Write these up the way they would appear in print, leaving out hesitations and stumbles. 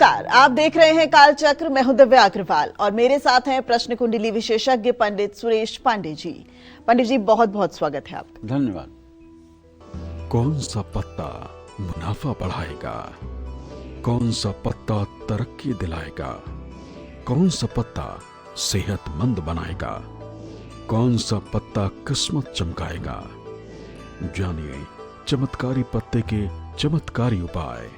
नमस्कार, आप देख रहे हैं कालचक्र। मैं हूं दिव्या अग्रवाल और मेरे साथ हैं प्रश्न कुंडली विशेषज्ञ पंडित सुरेश पांडे जी। पंडित जी, बहुत बहुत स्वागत है आपका। धन्यवाद। कौन सा पत्ता मुनाफा बढ़ाएगा, कौन सा पत्ता तरक्की दिलाएगा, कौन सा पत्ता सेहतमंद बनाएगा, कौन सा पत्ता किस्मत चमकाएगा, जानिए चमत्कारी पत्ते के चमत्कारी उपाय।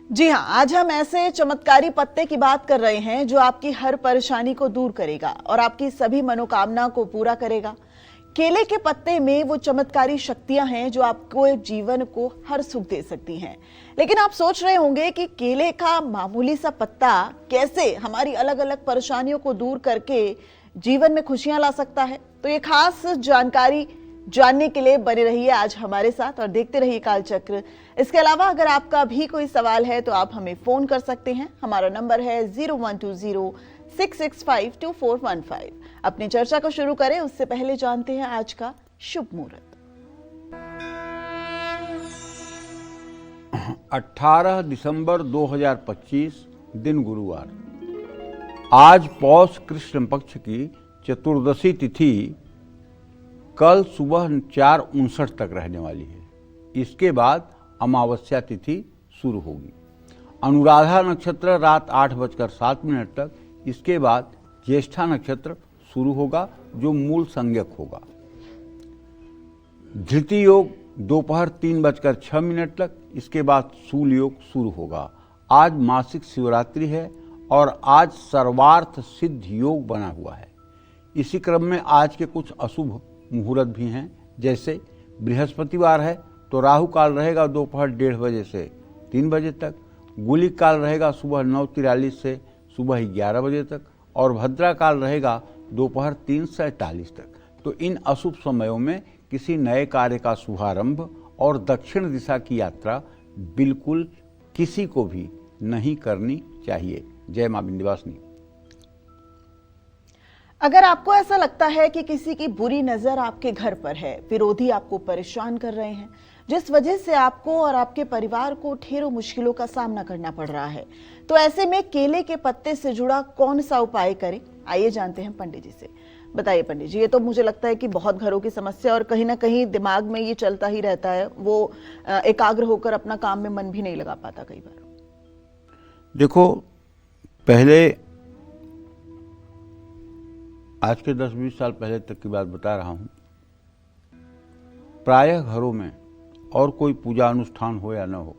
जी हां, आज हम ऐसे चमत्कारी पत्ते की बात कर रहे हैं जो आपकी हर परेशानी को दूर करेगा और आपकी सभी मनोकामना को पूरा करेगा। केले के पत्ते में वो चमत्कारी शक्तियां हैं जो आपको जीवन को हर सुख दे सकती हैं। लेकिन आप सोच रहे होंगे कि केले का मामूली सा पत्ता कैसे हमारी अलग अलग परेशानियों को दूर करके जीवन में खुशियां ला सकता है। तो ये खास जानकारी जानने के लिए बने रहिए आज हमारे साथ और देखते रहिए कालचक्र। इसके अलावा अगर आपका भी कोई सवाल है तो आप हमें फोन कर सकते हैं। हमारा नंबर है 0120-665-2415। अपनी चर्चा को शुरू करें उससे पहले जानते हैं आज का शुभ मुहूर्त। 18 दिसंबर 2025 दिन गुरुवार। आज पौष कृष्ण पक्ष की चतुर्दशी तिथि कल सुबह 4:59 तक रहने वाली है। इसके बाद अमावस्या तिथि शुरू होगी। अनुराधा नक्षत्र रात 8:07 तक, इसके बाद ज्येष्ठा नक्षत्र शुरू होगा जो मूल संज्ञक होगा। धृति योग दोपहर 3:06 तक, इसके बाद शूल योग शुरू होगा। आज मासिक शिवरात्रि है और आज सर्वार्थ सिद्ध योग बना हुआ है। इसी क्रम में आज के कुछ अशुभ मुहूर्त भी हैं, जैसे बृहस्पतिवार है तो राहु काल रहेगा दोपहर 1:30 बजे से 3 बजे तक, गुलिक काल रहेगा सुबह 9:43 से सुबह 11 बजे तक और भद्रा काल रहेगा दोपहर 3:47 तक। तो इन अशुभ समयों में किसी नए कार्य का शुभारंभ और दक्षिण दिशा की यात्रा बिल्कुल किसी को भी नहीं करनी चाहिए। जय मां विंध्यवासिनी। अगर आपको ऐसा लगता है कि किसी की बुरी नजर आपके घर पर है, विरोधी आपको परेशान कर रहे हैं, जिस वजह से आपको और आपके परिवार को ढेरों मुश्किलों का सामना करना पड़ रहा है, तो ऐसे में केले के पत्ते से जुड़ा कौन सा उपाय करें, आइए जानते हैं पंडित जी से। बताइए पंडित जी, ये तो मुझे लगता है कि बहुत घरों की समस्या और कहीं ना कहीं दिमाग में ये चलता ही रहता है, वो एकाग्र होकर अपना काम में मन भी नहीं लगा पाता कई बार। देखो, पहले आज के 10-20 साल पहले तक की बात बता रहा हूं। प्रायः घरों में और कोई पूजा अनुष्ठान हो या न हो,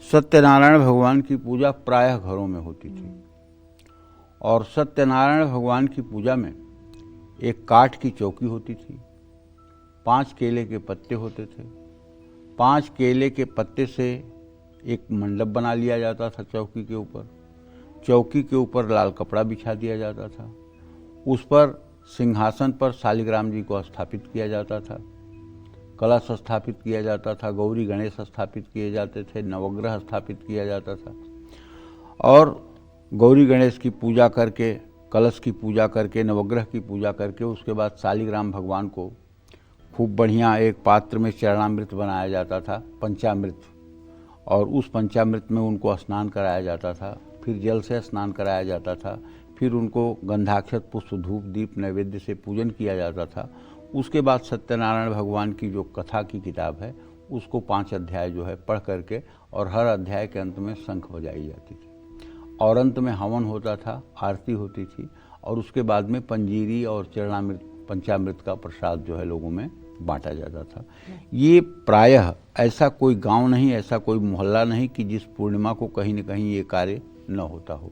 सत्यनारायण भगवान की पूजा प्रायः घरों में होती थी। और सत्यनारायण भगवान की पूजा में एक काठ की चौकी होती थी, 5 केले के पत्ते होते थे। 5 केले के पत्ते से एक मंडप बना लिया जाता था चौकी के ऊपर। चौकी के ऊपर लाल कपड़ा बिछा दिया जाता था। उस पर सिंहासन पर शालिग्राम जी को स्थापित किया जाता था, कलश स्थापित किया जाता था, गौरी गणेश स्थापित किए जाते थे, नवग्रह स्थापित किया जाता था। और गौरी गणेश की पूजा करके, कलश की पूजा करके, नवग्रह की पूजा करके उसके बाद शालिग्राम भगवान को खूब बढ़िया एक पात्र में चरणामृत बनाया जाता था, पंचामृत, और उस पंचामृत में उनको स्नान कराया जाता था। फिर जल से स्नान कराया जाता था। फिर उनको गंधाक्षत पुष्प धूप दीप नैवेद्य से पूजन किया जाता था। उसके बाद सत्यनारायण भगवान की जो कथा की किताब है उसको 5 अध्याय जो है पढ़ करके, और हर अध्याय के अंत में शंख बजाई जाती थी और अंत में हवन होता था, आरती होती थी, और उसके बाद में पंजीरी और चरणामृत पंचामृत का प्रसाद जो है लोगों में बांटा जाता था। ये प्रायः ऐसा कोई गांव नहीं, ऐसा कोई मोहल्ला नहीं कि जिस पूर्णिमा को कहीं न कहीं ये कार्य न होता हो।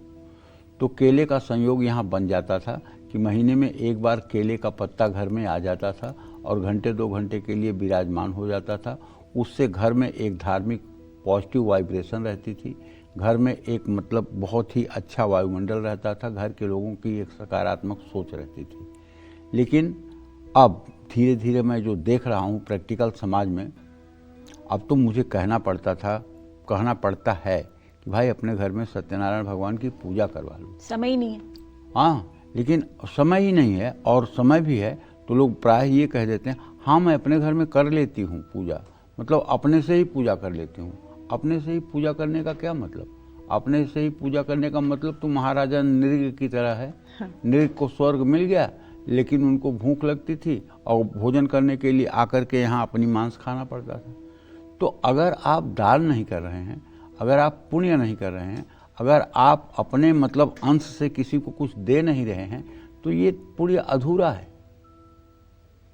तो केले का संयोग यहाँ बन जाता था कि महीने में एक बार केले का पत्ता घर में आ जाता था और घंटे 2 घंटे के लिए विराजमान हो जाता था। उससे घर में एक धार्मिक पॉजिटिव वाइब्रेशन रहती थी, घर में एक मतलब बहुत ही अच्छा वायुमंडल रहता था, घर के लोगों की एक सकारात्मक सोच रहती थी। लेकिन अब धीरे धीरे मैं जो देख रहा हूँ प्रैक्टिकल समाज में, अब तो मुझे कहना पड़ता है कि भाई अपने घर में सत्यनारायण भगवान की पूजा करवा लो। समय ही नहीं है। हाँ, लेकिन समय ही नहीं है और समय भी है तो लोग प्राय ये कह देते हैं, हाँ मैं अपने घर में कर लेती हूँ पूजा, मतलब अपने से ही पूजा कर लेती हूँ। अपने से ही पूजा करने का क्या मतलब? अपने से ही पूजा करने का मतलब तो महाराजा नृग की तरह है। नृग को स्वर्ग मिल गया, लेकिन उनको भूख लगती थी और भोजन करने के लिए आकर के यहाँ अपनी मांस खाना पड़ता था। तो अगर आप दान नहीं कर रहे हैं, अगर आप पुण्य नहीं कर रहे हैं, अगर आप अपने मतलब अंश से किसी को कुछ दे नहीं रहे हैं, तो ये पुण्य अधूरा है,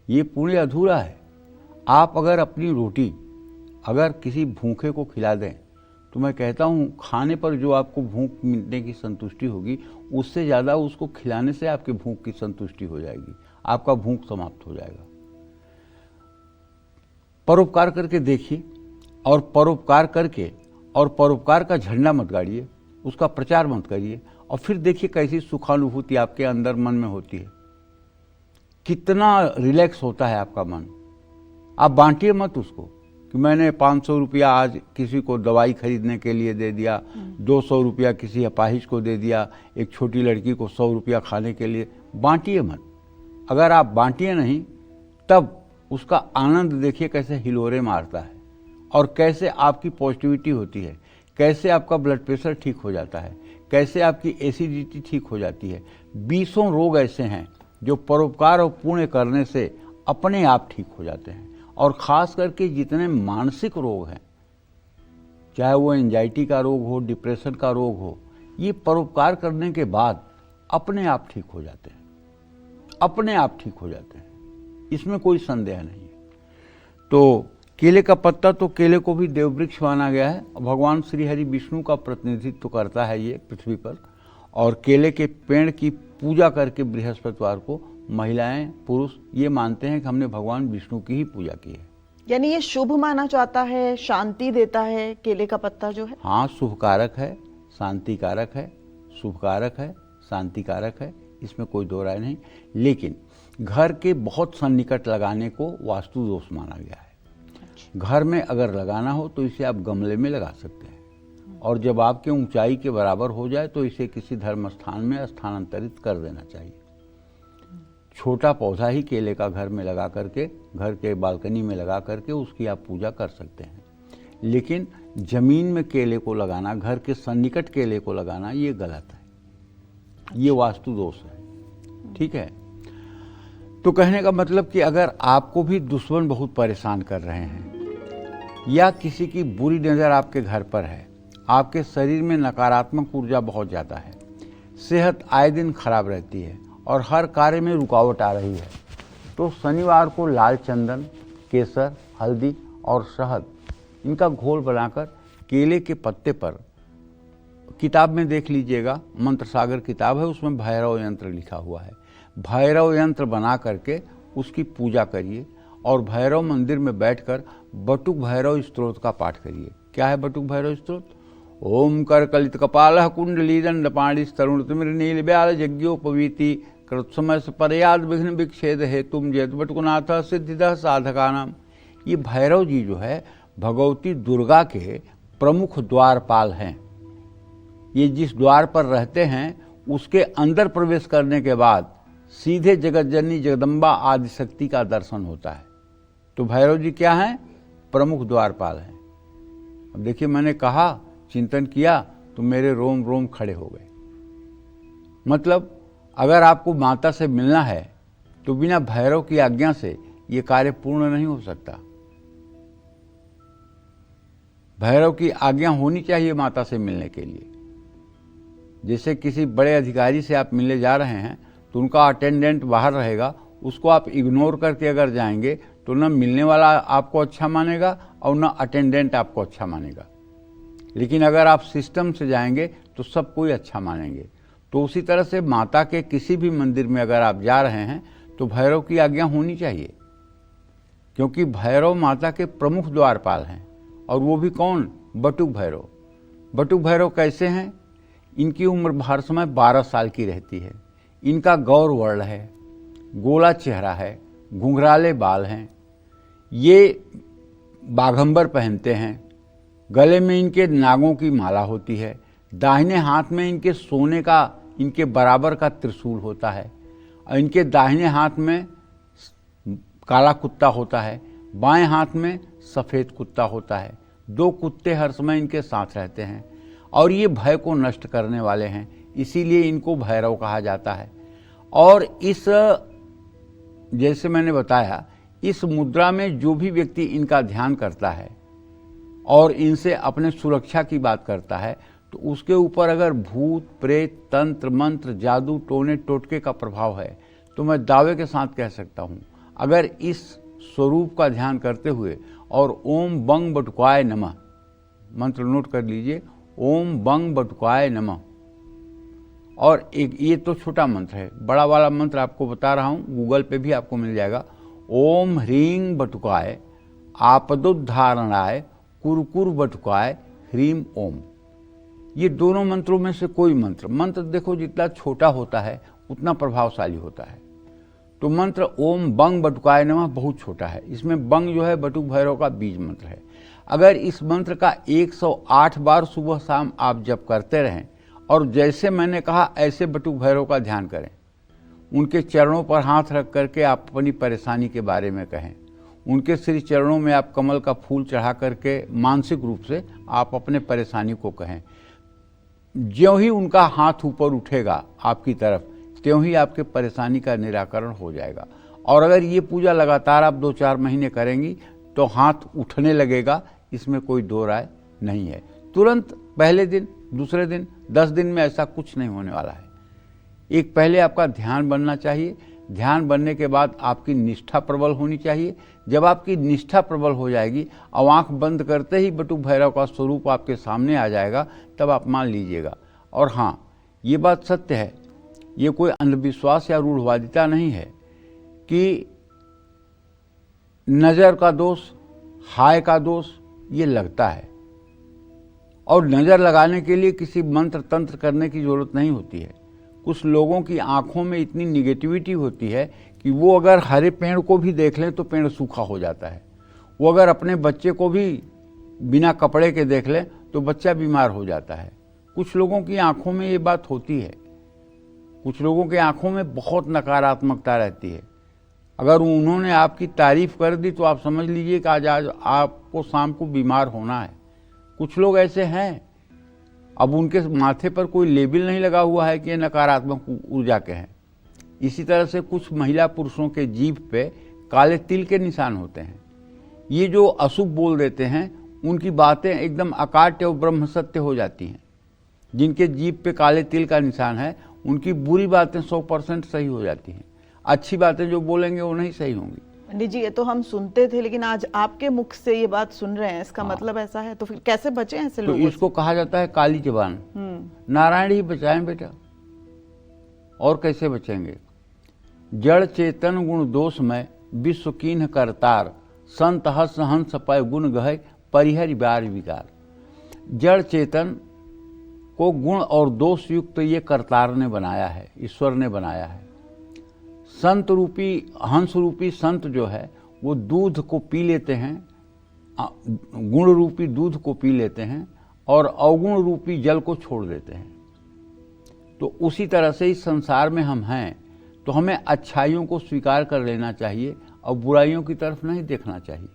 ये पुण्य अधूरा है। आप अगर अपनी रोटी अगर किसी भूखे को खिला दें, तो मैं कहता हूँ खाने पर जो आपको भूख मिटने की संतुष्टि होगी, उससे ज़्यादा उसको खिलाने से आपके भूख की संतुष्टि हो जाएगी, आपका भूख समाप्त हो जाएगा। परोपकार करके देखिए, और परोपकार करके और परोपकार का झंडा मत गाड़िए, उसका प्रचार मत करिए, और फिर देखिए कैसी सुखानुभूति आपके अंदर मन में होती है, कितना रिलैक्स होता है आपका मन। आप बांटिए मत उसको कि मैंने 500 रुपया आज किसी को दवाई खरीदने के लिए दे दिया, 200 रुपया किसी अपाहिज को दे दिया, एक छोटी लड़की को 100 रुपया खाने के लिए। बांटिए मत। अगर आप बांटिए नहीं, तब उसका आनंद देखिए कैसे हिलोरे मारता है, और कैसे आपकी पॉजिटिविटी होती है, कैसे आपका ब्लड प्रेशर ठीक हो जाता है, कैसे आपकी एसिडिटी ठीक हो जाती है। 20 रोग ऐसे हैं जो परोपकार और पुण्य करने से अपने आप ठीक हो जाते हैं। और ख़ास करके जितने मानसिक रोग हैं, चाहे वो एंजाइटी का रोग हो, डिप्रेशन का रोग हो, ये परोपकार करने के बाद अपने आप ठीक हो जाते हैं, अपने आप ठीक हो जाते हैं, इसमें कोई संदेह नहीं है। तो केले का पत्ता, तो केले को भी देववृक्ष माना गया है। भगवान श्री हरि विष्णु का प्रतिनिधित्व करता है ये पृथ्वी पर। और केले के पेड़ की पूजा करके बृहस्पतिवार को महिलाएं पुरुष ये मानते हैं कि हमने भगवान विष्णु की ही पूजा की है। यानी ये शुभ माना जाता है, शांति देता है केले का पत्ता जो है। हाँ, शुभकारक है, शांतिकारक है, शुभकारक है, शांतिकारक है, इसमें कोई दो राय नहीं। लेकिन घर के बहुत सन्निकट लगाने को वास्तु दोष माना गया है। घर में अगर लगाना हो तो इसे आप गमले में लगा सकते हैं, और जब आपके ऊंचाई के बराबर हो जाए तो इसे किसी धर्म स्थान में स्थानांतरित कर देना चाहिए। छोटा पौधा ही केले का घर में लगा करके, घर के बालकनी में लगा करके उसकी आप पूजा कर सकते हैं। लेकिन जमीन में केले को लगाना, घर के सन्निकट केले को लगाना, ये गलत है, ये वास्तु दोष है। ठीक है। तो कहने का मतलब कि अगर आपको भी दुश्मन बहुत परेशान कर रहे हैं, या किसी की बुरी नज़र आपके घर पर है, आपके शरीर में नकारात्मक ऊर्जा बहुत ज़्यादा है, सेहत आए दिन खराब रहती है और हर कार्य में रुकावट आ रही है, तो शनिवार को लाल चंदन, केसर, हल्दी और शहद, इनका घोल बनाकर केले के पत्ते पर, किताब में देख लीजिएगा, मंत्र सागर किताब है, उसमें भैरव यंत्र लिखा हुआ है, भैरव यंत्र बना करके उसकी पूजा करिए। और भैरव मंदिर में बैठकर बटुक भैरव स्त्रोत का पाठ करिए। क्या है बटुक भैरव स्त्रोत? ओम कर कलित कपाल कुंडली दंड पाणी तरुण तिमिर नील ब्याल यज्ञोपवीति कृत्समय परयाद विघ्न विक्षेद हे तुम जयत बटुकनाथ सिद्धिदः साधका नाम। ये भैरव जी जो है भगवती दुर्गा के प्रमुख द्वारपाल हैं। ये जिस द्वार पर रहते हैं उसके अंदर प्रवेश करने के बाद सीधे जगत जननी जगदम्बा आदिशक्ति का दर्शन होता है। तो भैरव जी क्या हैं? प्रमुख द्वारपाल हैं। अब देखिए, मैंने कहा, चिंतन किया तो मेरे रोम रोम खड़े हो गए। मतलब अगर आपको माता से मिलना है तो बिना भैरव की आज्ञा से ये कार्य पूर्ण नहीं हो सकता। भैरव की आज्ञा होनी चाहिए माता से मिलने के लिए। जैसे किसी बड़े अधिकारी से आप मिलने जा रहे हैं तो उनका अटेंडेंट बाहर रहेगा, उसको आप इग्नोर करके अगर जाएंगे तो न मिलने वाला आपको अच्छा मानेगा और न अटेंडेंट आपको अच्छा मानेगा। लेकिन अगर आप सिस्टम से जाएंगे तो सब कोई अच्छा मानेंगे। तो उसी तरह से माता के किसी भी मंदिर में अगर आप जा रहे हैं तो भैरव की आज्ञा होनी चाहिए, क्योंकि भैरव माता के प्रमुख द्वारपाल हैं। और वो भी कौन? बटुक भैरव। बटुक भैरव कैसे हैं? इनकी उम्र हर समय 12 साल की रहती है। इनका गौर वर्ण है, गोला चेहरा है, घुंघराले बाल हैं, ये बाघंबर पहनते हैं, गले में इनके नागों की माला होती है, दाहिने हाथ में इनके सोने का इनके बराबर का त्रिशूल होता है, और इनके दाहिने हाथ में काला कुत्ता होता है, बाएं हाथ में सफ़ेद कुत्ता होता है, 2 कुत्ते हर समय इनके साथ रहते हैं और ये भय को नष्ट करने वाले हैं, इसीलिए इनको भैरव कहा जाता है। और इस, जैसे मैंने बताया, इस मुद्रा में जो भी व्यक्ति इनका ध्यान करता है और इनसे अपने सुरक्षा की बात करता है, तो उसके ऊपर अगर भूत प्रेत तंत्र मंत्र जादू टोने टोटके का प्रभाव है, तो मैं दावे के साथ कह सकता हूँ, अगर इस स्वरूप का ध्यान करते हुए और ओम बंग बटुकाय नमः मंत्र नोट कर लीजिए, ओम बंग बटुकाय नमः। और एक ये तो छोटा मंत्र है, बड़ा वाला मंत्र आपको बता रहा हूँ, गूगल पे भी आपको मिल जाएगा। ओम ह्रीं बटुकाय आपदुद्धारणाय कुरकुर बटुकाय ह्रीं ओम। ये दोनों मंत्रों में से कोई मंत्र देखो जितना छोटा होता है उतना प्रभावशाली होता है। तो मंत्र ओम बंग बटुकाय नमः बहुत छोटा है, इसमें बंग जो है बटुक भैरव का बीज मंत्र है। अगर इस मंत्र का 108 बार सुबह शाम आप जप करते रहें और जैसे मैंने कहा ऐसे बटुक भैरव का ध्यान करें, उनके चरणों पर हाथ रख करके आप अपनी परेशानी के बारे में कहें, उनके श्री चरणों में आप कमल का फूल चढ़ा करके मानसिक रूप से आप अपने परेशानी को कहें। ज्यों ही उनका हाथ ऊपर उठेगा आपकी तरफ, त्यों ही आपके परेशानी का निराकरण हो जाएगा। और अगर ये पूजा लगातार आप 2-4 महीने करेंगी तो हाथ उठने लगेगा, इसमें कोई दो राय नहीं है। तुरंत पहले दिन, दूसरे दिन, 10 दिन में ऐसा कुछ नहीं होने वाला है। एक पहले आपका ध्यान बनना चाहिए, ध्यान बनने के बाद आपकी निष्ठा प्रबल होनी चाहिए। जब आपकी निष्ठा प्रबल हो जाएगी, अब आंख बंद करते ही बटुक भैरव का स्वरूप आपके सामने आ जाएगा, तब आप मान लीजिएगा। और हाँ, ये बात सत्य है, ये कोई अंधविश्वास या रूढ़वादिता नहीं है कि नज़र का दोष, हाय का दोष ये लगता है। और नज़र लगाने के लिए किसी मंत्र तंत्र करने की ज़रूरत नहीं होती है। कुछ लोगों की आंखों में इतनी निगेटिविटी होती है कि वो अगर हरे पेड़ को भी देख लें तो पेड़ सूखा हो जाता है। वो अगर अपने बच्चे को भी बिना कपड़े के देख लें तो बच्चा बीमार हो जाता है। कुछ लोगों की आंखों में ये बात होती है, कुछ लोगों के आंखों में बहुत नकारात्मकता रहती है। अगर उन्होंने आपकी तारीफ कर दी तो आप समझ लीजिए कि आज आपको शाम को बीमार होना है। कुछ लोग ऐसे हैं, अब उनके माथे पर कोई लेबल नहीं लगा हुआ है कि ये नकारात्मक ऊर्जा के हैं। इसी तरह से कुछ महिला पुरुषों के जीभ पे काले तिल के निशान होते हैं। ये जो अशुभ बोल देते हैं, उनकी बातें एकदम अकाट्य और ब्रह्म सत्य हो जाती हैं। जिनके जीभ पे काले तिल का निशान है, उनकी बुरी बातें 100% सही हो जाती हैं। अच्छी बातें जो बोलेंगे वो नहीं सही होंगी। पंडित जी, ये तो हम सुनते थे, लेकिन आज आपके मुख से ये बात सुन रहे हैं, इसका मतलब ऐसा है। तो फिर कैसे बचे ऐसे तो लोगों इसको कहा जाता है काली जबान। नारायण ही बचाएं बेटा, और कैसे बचेंगे। जड़ चेतन गुण दोष में विश्व कीन्ह करतार, संत हस हंस पय गुण गहे परिहरि बार विकार। जड़ चेतन को गुण और दोष युक्त ये करतार ने बनाया है, ईश्वर ने बनाया है। संत रूपी, हंस रूपी संत जो है वो दूध को पी लेते हैं, गुण रूपी दूध को पी लेते हैं और अवगुण रूपी जल को छोड़ देते हैं। तो उसी तरह से इस संसार में हम हैं, तो हमें अच्छाइयों को स्वीकार कर लेना चाहिए और बुराइयों की तरफ नहीं देखना चाहिए।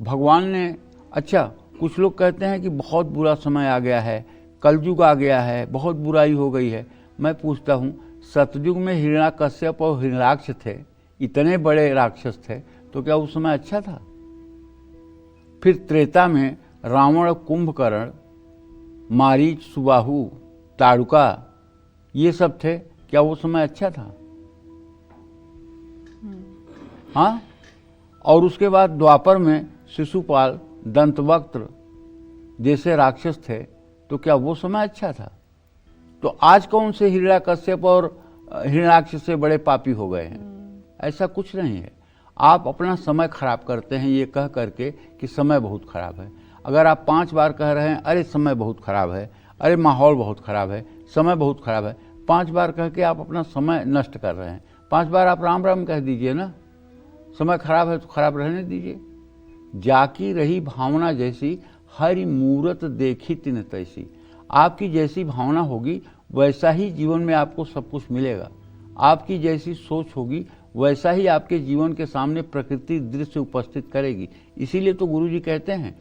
भगवान ने, अच्छा कुछ लोग कहते हैं कि बहुत बुरा समय आ गया है, कलयुग आ गया है, बहुत बुराई हो गई है। मैं पूछता हूँ, सतयुग में हिरण्याकश्यप और हिरण्याक्ष थे, इतने बड़े राक्षस थे, तो क्या उस समय अच्छा था? फिर त्रेता में रावण, कुंभकर्ण, मारीच, सुबाहु, ताड़ुका ये सब थे, क्या वो समय अच्छा था? हाँ। और उसके बाद द्वापर में शिशुपाल, दंतवक्त्र जैसे राक्षस थे, तो क्या वो समय अच्छा था? तो आज कौन से हिरण्याकश्यप और हिरण्याक्ष से बड़े पापी हो गए हैं? ऐसा कुछ नहीं है। आप अपना समय खराब करते हैं ये कह करके कि समय बहुत खराब है। अगर आप 5 बार कह रहे हैं अरे समय बहुत खराब है, अरे माहौल बहुत खराब है, समय बहुत खराब है, 5 बार कह के आप अपना समय नष्ट कर रहे हैं। 5 बार आप राम राम कह दीजिए ना, समय खराब है तो खराब रहने दीजिए। जाकी रही भावना जैसी, हरि मूरत देखी तिन तैसी। आपकी जैसी भावना होगी वैसा ही जीवन में आपको सब कुछ मिलेगा। आपकी जैसी सोच होगी वैसा ही आपके जीवन के सामने प्रकृति दृश्य उपस्थित करेगी। इसीलिए तो गुरुजी कहते हैं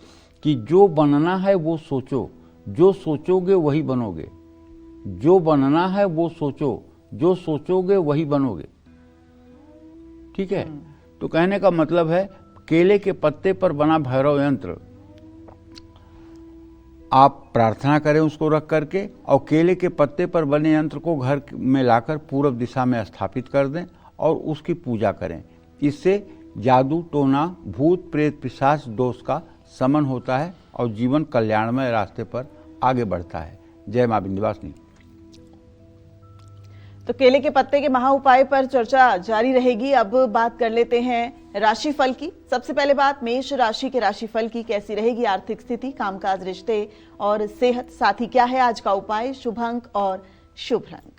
कि जो बनना है वो सोचो, जो सोचोगे वही बनोगे। जो बनना है वो सोचो, जो सोचोगे वही बनोगे। ठीक है। तो कहने का मतलब है केले के पत्ते पर बना भैरव यंत्र आप प्रार्थना करें उसको रख करके, और केले के पत्ते पर बने यंत्र को घर में लाकर पूर्व दिशा में स्थापित कर दें और उसकी पूजा करें। इससे जादू टोना भूत प्रेत पिशाच दोष का शमन होता है और जीवन कल्याणमय रास्ते पर आगे बढ़ता है। जय मां विंध्यवासिनी। तो केले के पत्ते के महा उपाय पर चर्चा जारी रहेगी। अब बात कर लेते हैं राशिफल की। सबसे पहले बात मेष राशि के राशिफल की। कैसी रहेगी आर्थिक स्थिति, कामकाज, रिश्ते और सेहत, साथ ही क्या है आज का उपाय, शुभ अंक और शुभ रंग।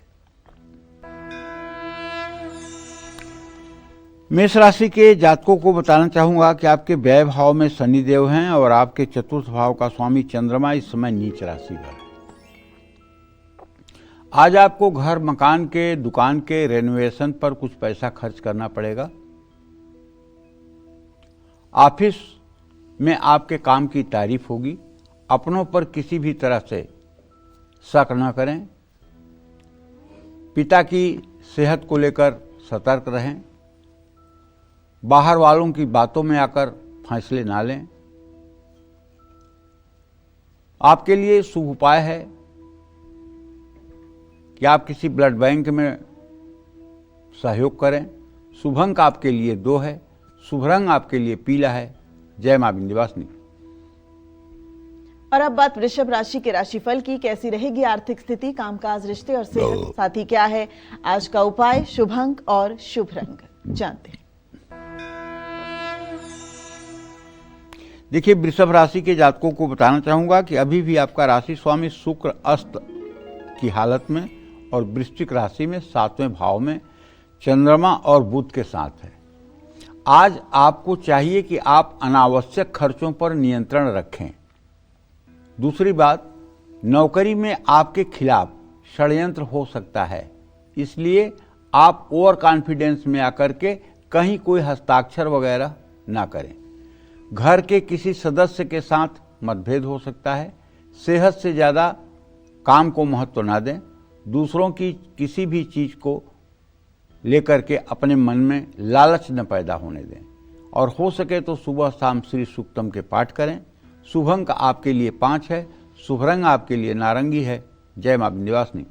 मेष राशि के जातकों को बताना चाहूंगा कि आपके व्यय भाव में शनिदेव हैं और आपके चतुर्थ भाव का स्वामी चंद्रमा इस समय नीच राशि पर है। आज आपको घर मकान के दुकान के रेनोवेशन पर कुछ पैसा खर्च करना पड़ेगा। ऑफिस में आपके काम की तारीफ होगी। अपनों पर किसी भी तरह से शक न करें। पिता की सेहत को लेकर सतर्क रहें। बाहर वालों की बातों में आकर फैसले ना लें। आपके लिए शुभ उपाय है कि आप किसी ब्लड बैंक में सहयोग करें। शुभ अंक आपके लिए 2 है। शुभ रंग आपके लिए पीला है। जय मां विंध्यवासिनी। और अब बात वृषभ राशि के राशिफल की। कैसी रहेगी आर्थिक स्थिति, कामकाज, रिश्ते और सेहत, साथ ही क्या है आज का उपाय, शुभ अंक और शुभ रंग, जानते हैं। देखिए, वृषभ राशि के जातकों को बताना चाहूंगा कि अभी भी आपका राशि स्वामी शुक्र अस्त की हालत में और वृश्चिक राशि में 7वें भाव में चंद्रमा और बुध के साथ है। आज आपको चाहिए कि आप अनावश्यक खर्चों पर नियंत्रण रखें। दूसरी बात, नौकरी में आपके खिलाफ षड्यंत्र हो सकता है, इसलिए आप ओवर कॉन्फिडेंस में आकर के कहीं कोई हस्ताक्षर वगैरह ना करें। घर के किसी सदस्य के साथ मतभेद हो सकता है। सेहत से ज़्यादा काम को महत्व ना दें। दूसरों की किसी भी चीज़ को लेकर के अपने मन में लालच न पैदा होने दें और हो सके तो सुबह शाम श्री सूक्तम के पाठ करें। शुभ अंक आपके लिए 5 है। शुभ रंग आपके लिए नारंगी है। जय मां विंध्यवासिनी।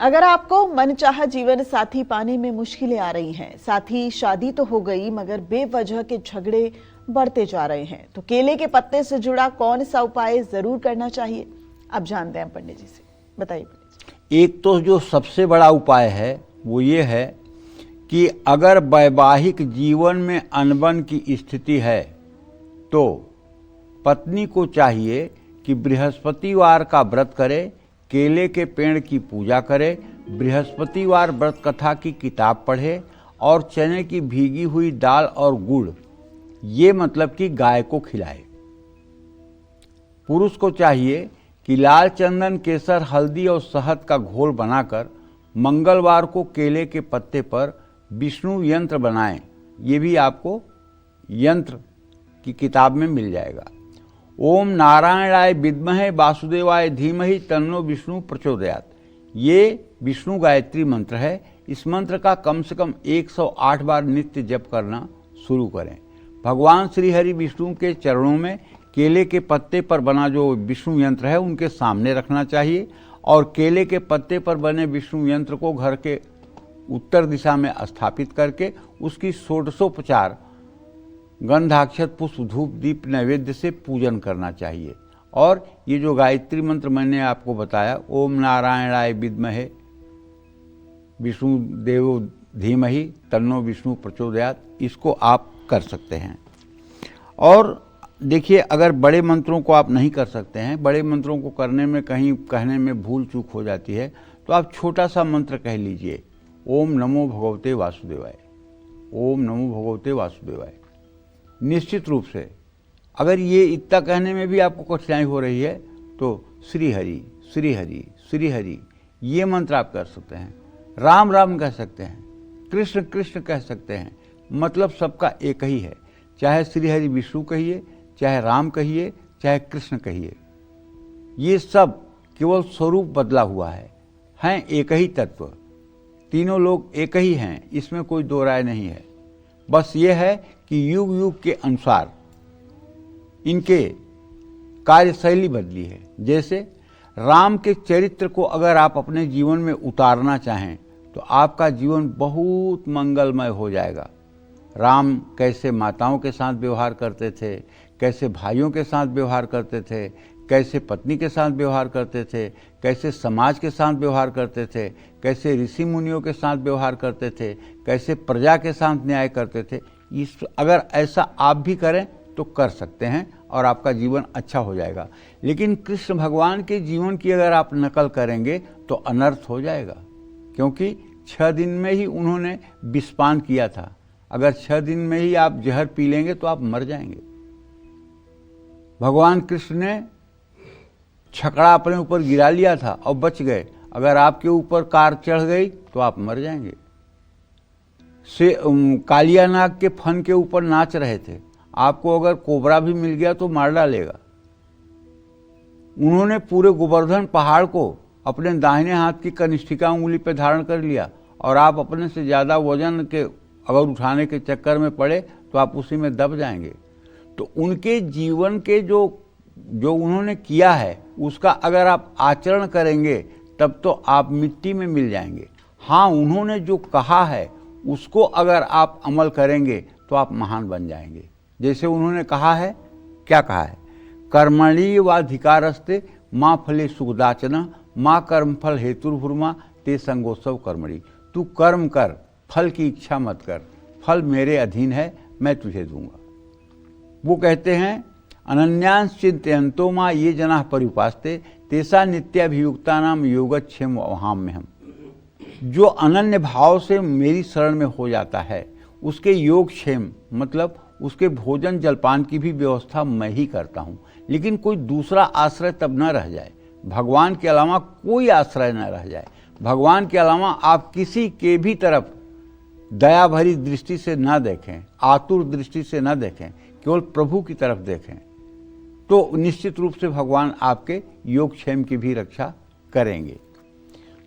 अगर आपको मनचाहा जीवन साथी पाने में मुश्किलें आ रही हैं, साथ ही शादी तो हो गई मगर बेवजह के झगड़े बढ़ते जा रहे हैं, तो केले के पत्ते से जुड़ा कौन सा उपाय जरूर करना चाहिए, अब जानते हैं पंडित जी से। बताइए पंडित जी। एक तो जो सबसे बड़ा उपाय है वो ये है कि अगर वैवाहिक जीवन में अनबन की स्थिति है तो पत्नी को चाहिए कि बृहस्पतिवार का व्रत करे, केले के पेड़ की पूजा करे, बृहस्पतिवार व्रत कथा की किताब पढ़े और चने की भीगी हुई दाल और गुड़, ये मतलब कि गाय को खिलाए। पुरुष को चाहिए कि लाल चंदन, केसर, हल्दी और शहद का घोल बनाकर मंगलवार को केले के पत्ते पर विष्णु यंत्र बनाएं। ये भी आपको यंत्र की किताब में मिल जाएगा। ओम नारायणाय विद्महे वासुदेवाय धीमहि तन्नो विष्णु प्रचोदयात्, ये विष्णु गायत्री मंत्र है। इस मंत्र का कम से कम 108 बार नित्य जप करना शुरू करें। भगवान श्री हरि विष्णु के चरणों में केले के पत्ते पर बना जो विष्णु यंत्र है उनके सामने रखना चाहिए और केले के पत्ते पर बने विष्णु यंत्र को घर के उत्तर दिशा में स्थापित करके उसकी षोडशोपचार गंधाक्षत, पुष्प, धूप, दीप, नैवेद्य से पूजन करना चाहिए। और ये जो गायत्री मंत्र मैंने आपको बताया, ओम नारायणाय विद्महे विष्णु देवो धीमहि तन्नो विष्णु प्रचोदयात्, इसको आप कर सकते हैं। और देखिए, अगर बड़े मंत्रों को आप नहीं कर सकते हैं, बड़े मंत्रों को करने में कहीं कहने में भूल चूक हो जाती है, तो आप छोटा सा मंत्र कह लीजिए, ओम नमो भगवते वासुदेवाय, ओम नमो भगवते वासुदेवाय। निश्चित रूप से अगर ये इतना कहने में भी आपको कठिनाई हो रही है तो श्री हरि श्री हरि श्री हरि ये मंत्र आप कर सकते हैं। राम राम कह सकते हैं, कृष्ण कृष्ण कह सकते हैं, मतलब सबका एक ही है। चाहे श्री हरि विष्णु कहिए, चाहे राम कहिए, चाहे कृष्ण कहिए, ये सब केवल स्वरूप बदला हुआ है, हैं एक ही तत्व, तीनों लोग एक ही हैं, इसमें कोई दो राय नहीं है। बस ये है कि युग युग के अनुसार इनके कार्यशैली बदली है। जैसे राम के चरित्र को अगर आप अपने जीवन में उतारना चाहें तो आपका जीवन बहुत मंगलमय हो जाएगा। राम कैसे माताओं के साथ व्यवहार करते थे, कैसे भाइयों के साथ व्यवहार करते थे, कैसे पत्नी के साथ व्यवहार करते थे, कैसे समाज के साथ व्यवहार करते थे, कैसे ऋषि मुनियों के साथ व्यवहार करते थे, कैसे प्रजा के साथ न्याय करते थे। इस अगर ऐसा आप भी करें तो कर सकते हैं और आपका जीवन अच्छा हो जाएगा। लेकिन कृष्ण भगवान के जीवन की अगर आप नकल करेंगे तो अनर्थ हो जाएगा, क्योंकि 6 दिन में ही उन्होंने विषपान किया था। अगर 6 दिन में ही आप जहर पी लेंगे तो आप मर जाएंगे। भगवान कृष्ण ने छकड़ा अपने ऊपर गिरा लिया था और बच गए। अगर आपके ऊपर कार चढ़ गई तो आप मर जाएंगे। कालिया नाग के फन के ऊपर नाच रहे थे, आपको अगर कोबरा भी मिल गया तो मार डालेगा। उन्होंने पूरे गोवर्धन पहाड़ को अपने दाहिने हाथ की कनिष्ठिका उंगली पर धारण कर लिया और आप अपने से ज़्यादा वजन के अगर उठाने के चक्कर में पड़े तो आप उसी में दब जाएंगे। तो उनके जीवन के जो उन्होंने किया है उसका अगर आप आचरण करेंगे तब तो आप मिट्टी में मिल जाएंगे। हाँ, उन्होंने जो कहा है उसको अगर आप अमल करेंगे तो आप महान बन जाएंगे। जैसे उन्होंने कहा है, क्या कहा है, कर्मणि वाधिकारस्ते माँ फले सुखदाचना माँ कर्मफल हेतुर्भुर्मा ते संगोत्सव कर्मणि। तू कर्म कर, फल की इच्छा मत कर, फल मेरे अधीन है, मैं तुझे दूंगा। वो कहते हैं अनन्यांश चिंतयन्तो माँ ये जना परिउपास्ते तेसा नित्याभियुक्ता नाम योगक्षेम वहां में हम। जो अनन्य भाव से मेरी शरण में हो जाता है उसके योगक्षेम मतलब उसके भोजन जलपान की भी व्यवस्था मैं ही करता हूँ। लेकिन कोई दूसरा आश्रय तब न रह जाए, भगवान के अलावा कोई आश्रय न रह जाए। भगवान के अलावा आप किसी के भी तरफ दया भरी दृष्टि से न देखें, आतुर दृष्टि से न देखें, केवल प्रभु की तरफ देखें, तो निश्चित रूप से भगवान आपके योगक्षेम की भी रक्षा करेंगे।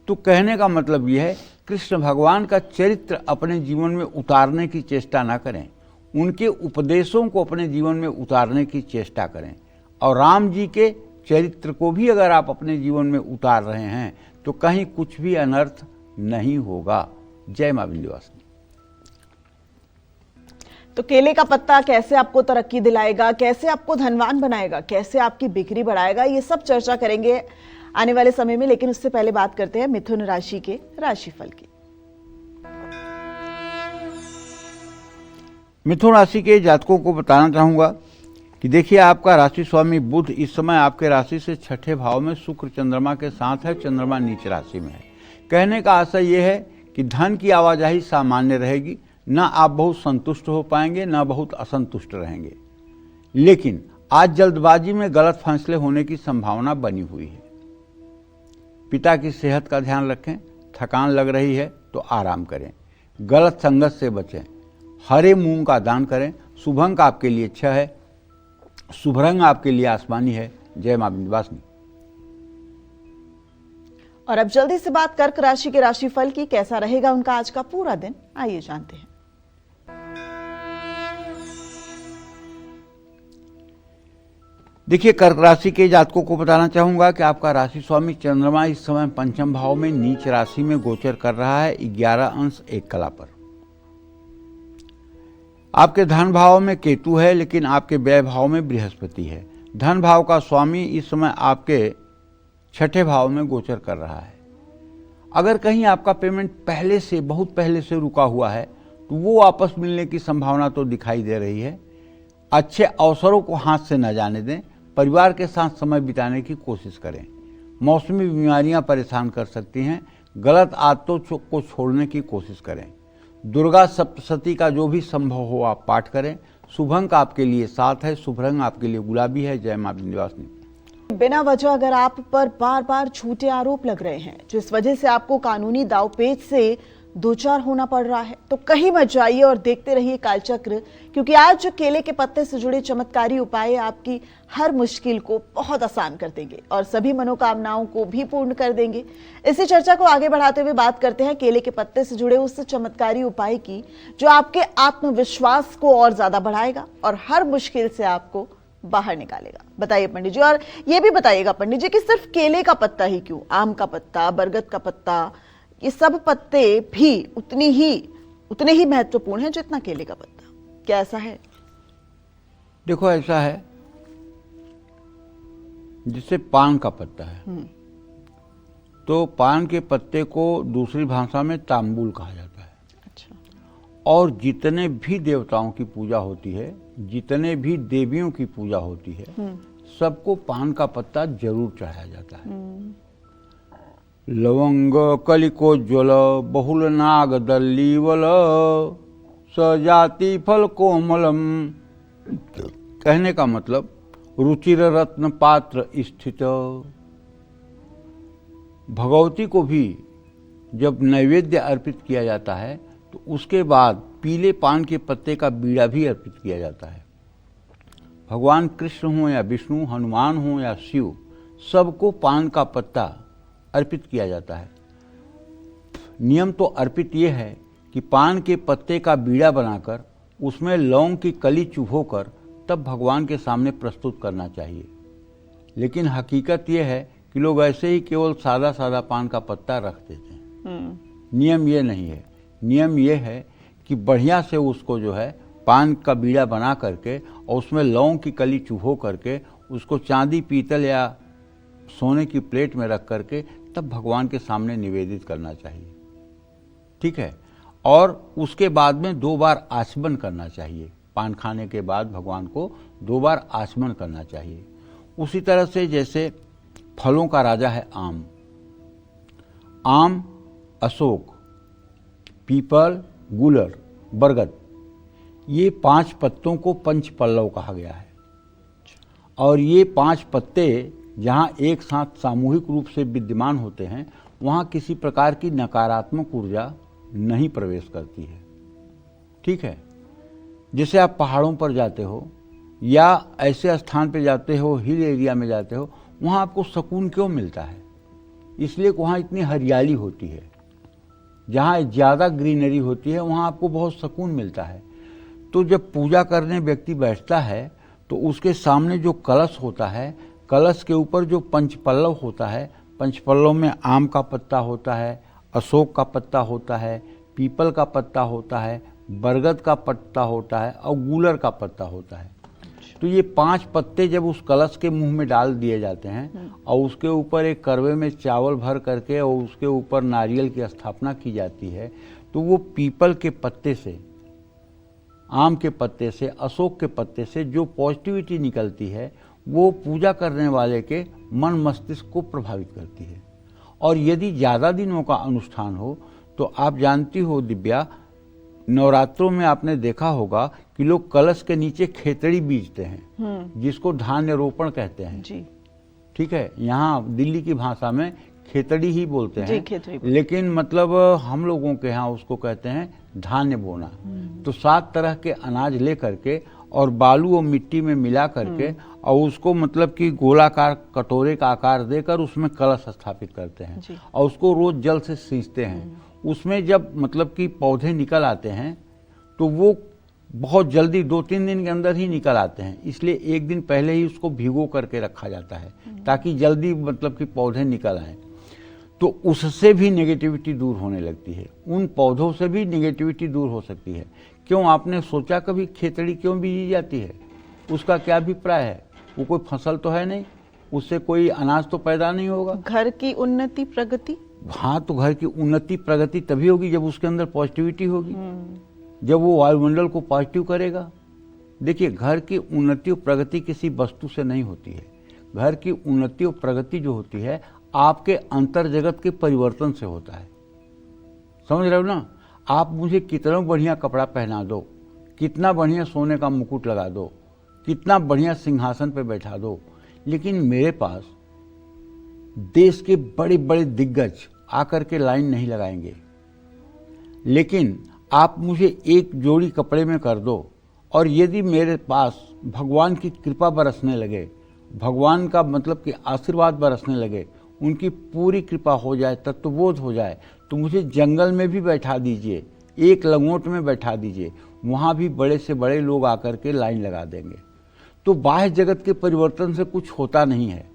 तो कहने का मतलब यह है, कृष्ण भगवान का चरित्र अपने जीवन में उतारने की चेष्टा ना करें, उनके उपदेशों को अपने जीवन में उतारने की चेष्टा करें। और राम जी के चरित्र को भी अगर आप अपने जीवन में उतार रहे हैं तो कहीं कुछ भी अनर्थ नहीं होगा। जय मां विंध्यवासिनी। तो केले का पत्ता कैसे आपको तरक्की दिलाएगा, कैसे आपको धनवान बनाएगा, कैसे आपकी बिक्री बढ़ाएगा, ये सब चर्चा करेंगे आने वाले समय में। लेकिन उससे पहले बात करते हैं मिथुन राशि के राशिफल की। मिथुन राशि के जातकों को बताना चाहूंगा कि देखिए, आपका राशि स्वामी बुध इस समय आपके राशि से 6ठे भाव में शुक्र चंद्रमा के साथ है। चंद्रमा नीच राशि में है। कहने का आशय यह है कि धन की आवाजाही सामान्य रहेगी, न आप बहुत संतुष्ट हो पाएंगे न बहुत असंतुष्ट रहेंगे। लेकिन आज जल्दबाजी में गलत फैसले होने की संभावना बनी हुई है। पिता की सेहत का ध्यान रखें, थकान लग रही है तो आराम करें, गलत संगत से बचें, हरे मूंग का दान करें। शुभ अंक आपके लिए 6 है, शुभ रंग आपके लिए आसमानी है। जय मां विंध्यवासिनी। और अब जल्दी से बात कर्क राशि के राशिफल की, कैसा रहेगा उनका आज का पूरा दिन, आइए जानते हैं। देखिए, कर्क राशि के जातकों को बताना चाहूंगा कि आपका राशि स्वामी चंद्रमा इस समय पंचम भाव में नीच राशि में गोचर कर रहा है 11 अंश 1 कला पर। आपके धन भाव में केतु है, लेकिन आपके व्यय भाव में बृहस्पति है। धन भाव का स्वामी इस समय आपके 6ठे भाव में गोचर कर रहा है। अगर कहीं आपका पेमेंट पहले से बहुत पहले से रुका हुआ है तो वो वापस मिलने की संभावना तो दिखाई दे रही है। अच्छे अवसरों को हाथ से न जाने दें, परिवार के साथ समय बिताने की कोशिश करें। मौसमी बीमारियां परेशान कर सकती हैं, गलत आदतों को छोड़ने की कोशिश करें। दुर्गा सप्तशती का जो भी संभव हो आप पाठ करें। शुभ अंक आपके लिए 7 है, शुभ रंग आपके लिए गुलाबी है। जय मां विंध्यवासिनी। बिना वजह अगर आप पर बार बार झूठे आरोप लग रहे हैं, जो इस वजह से आपको कानूनी दावपेच से दो चार होना पड़ रहा है। तो कहीं मत जाइए और देखते रहिए कालचक्र, क्योंकि आज जो केले के पत्ते से जुड़े चमत्कारी उपाय आपकी हर मुश्किल को बहुत आसान कर देंगे और सभी मनोकामनाओं को भी पूर्ण कर देंगे। इसी चर्चा को आगे बढ़ाते हुए बात करते हैं केले के पत्ते से जुड़े उस चमत्कारी उपाय की जो आपके आत्मविश्वास को और ज्यादा बढ़ाएगा और हर मुश्किल से आपको बाहर निकालेगा। बताइए पंडित जी, और ये भी बताइएगा पंडित जी कि सिर्फ केले का पत्ता ही क्यों, आम का पत्ता, बरगद का पत्ता, ये सब पत्ते भी उतने ही महत्वपूर्ण हैं जितना केले का पत्ता। क्या ऐसा है? देखो, ऐसा है, जिससे पान का पत्ता है, तो पान के पत्ते को दूसरी भाषा में तांबुल कहा जाता है। अच्छा। और जितने भी देवताओं की पूजा होती है, जितने भी देवियों की पूजा होती है, सबको पान का पत्ता जरूर चढ़ाया जाता है। लवंग कलिकोज्ज्वल बहुल नाग दल्लीवल सजाति फल कोमलम, कहने का मतलब रुचिर रत्न पात्र स्थित। भगवती को भी जब नैवेद्य अर्पित किया जाता है तो उसके बाद पीले पान के पत्ते का बीड़ा भी अर्पित किया जाता है। भगवान कृष्ण हो या विष्णु, हनुमान हो या शिव, सबको पान का पत्ता अर्पित किया जाता है। नियम तो अर्पित ये है कि पान के पत्ते का बीड़ा बनाकर उसमें लौंग की कली चुभोकर तब भगवान के सामने प्रस्तुत करना चाहिए। लेकिन हकीकत यह है कि लोग ऐसे ही केवल सादा सादा पान का पत्ता रख देते हैं। नियम ये नहीं है। नियम ये है कि बढ़िया से उसको जो है पान का बीड़ा बना करके और उसमें लौंग की कली चुभो करके उसको चांदी, पीतल या सोने की प्लेट में रख करके तब भगवान के सामने निवेदित करना चाहिए। ठीक है। और उसके बाद में 2 बार आचमन करना चाहिए। पान खाने के बाद भगवान को 2 बार आचमन करना चाहिए। उसी तरह से जैसे फलों का राजा है आम, अशोक, पीपल, गुलर, बरगद, ये 5 पत्तों को पंच पल्लव कहा गया है। और ये 5 पत्ते जहाँ एक साथ सामूहिक रूप से विद्यमान होते हैं वहाँ किसी प्रकार की नकारात्मक ऊर्जा नहीं प्रवेश करती है। ठीक है। जैसे आप पहाड़ों पर जाते हो या ऐसे स्थान पे जाते हो, हिल एरिया में जाते हो, वहाँ आपको सुकून क्यों मिलता है? इसलिए वहाँ इतनी हरियाली होती है। जहाँ ज़्यादा ग्रीनरी होती है वहाँ आपको बहुत सुकून मिलता है। तो जब पूजा करने व्यक्ति बैठता है तो उसके सामने जो कलश होता है, कलश के ऊपर जो पंचपल्लव होता है, पंचपल्लव में आम का पत्ता होता है, अशोक का पत्ता होता है, पीपल का पत्ता होता है, बरगद का पत्ता होता है और गूलर का पत्ता होता है। तो ये 5 पत्ते जब उस कलश के मुंह में डाल दिए जाते हैं और उसके ऊपर एक करवे में चावल भर करके और उसके ऊपर नारियल की स्थापना की जाती है, तो वो पीपल के पत्ते से, आम के पत्ते से, अशोक के पत्ते से जो पॉजिटिविटी निकलती है वो पूजा करने वाले के मन मस्तिष्क को प्रभावित करती है। और यदि ज़्यादा दिनों का अनुष्ठान हो तो आप जानती हो दिव्या, नवरात्रों में आपने देखा होगा कि लोग कलश के नीचे खेतड़ी बीजते हैं, जिसको धान्य रोपण कहते हैं। जी। ठीक है। यहाँ दिल्ली की भाषा में खेतड़ी ही बोलते हैं। जी, लेकिन मतलब हम लोगों के यहाँ उसको कहते हैं धान्य बोना। तो 7 तरह के अनाज ले करके और बालू और मिट्टी में मिला करके और उसको मतलब कि गोलाकार कटोरे का आकार देकर उसमें कलश स्थापित करते हैं और उसको रोज जल से सींचते हैं। उसमें जब मतलब कि पौधे निकल आते हैं तो वो बहुत जल्दी 2-3 दिन के अंदर ही निकल आते हैं। इसलिए एक दिन पहले ही उसको भिगो करके रखा जाता है ताकि जल्दी मतलब कि पौधे निकल आए। तो उससे भी नेगेटिविटी दूर होने लगती है, उन पौधों से भी नेगेटिविटी दूर हो सकती है। क्यों, आपने सोचा कभी खेतड़ी क्यों बीजी जाती है? उसका क्या अभिप्राय है? वो कोई फसल तो है नहीं, उससे कोई अनाज तो पैदा नहीं होगा। घर की उन्नति प्रगति। हाँ, तो घर की उन्नति प्रगति तभी होगी जब उसके अंदर पॉजिटिविटी होगी, जब वो वायुमंडल को पॉजिटिव करेगा। देखिए, घर की उन्नति और प्रगति किसी वस्तु से नहीं होती है। घर की उन्नति और प्रगति जो होती है आपके अंतर जगत के परिवर्तन से होता है। समझ रहे हो ना? आप मुझे कितना बढ़िया कपड़ा पहना दो, कितना बढ़िया सोने का मुकुट लगा दो, कितना बढ़िया सिंहासन पे बैठा दो, लेकिन मेरे पास देश के बड़े बड़े दिग्गज आकर के लाइन नहीं लगाएंगे। लेकिन आप मुझे एक जोड़ी कपड़े में कर दो, और यदि मेरे पास भगवान की कृपा बरसने लगे, भगवान का मतलब कि आशीर्वाद बरसने लगे, उनकी पूरी कृपा हो जाए, तत्वबोध हो जाए, तो मुझे जंगल में भी बैठा दीजिए, एक लंगोट में बैठा दीजिए, वहाँ भी बड़े से बड़े लोग आकर के लाइन लगा देंगे। तो बाह्य जगत के परिवर्तन से कुछ होता नहीं है,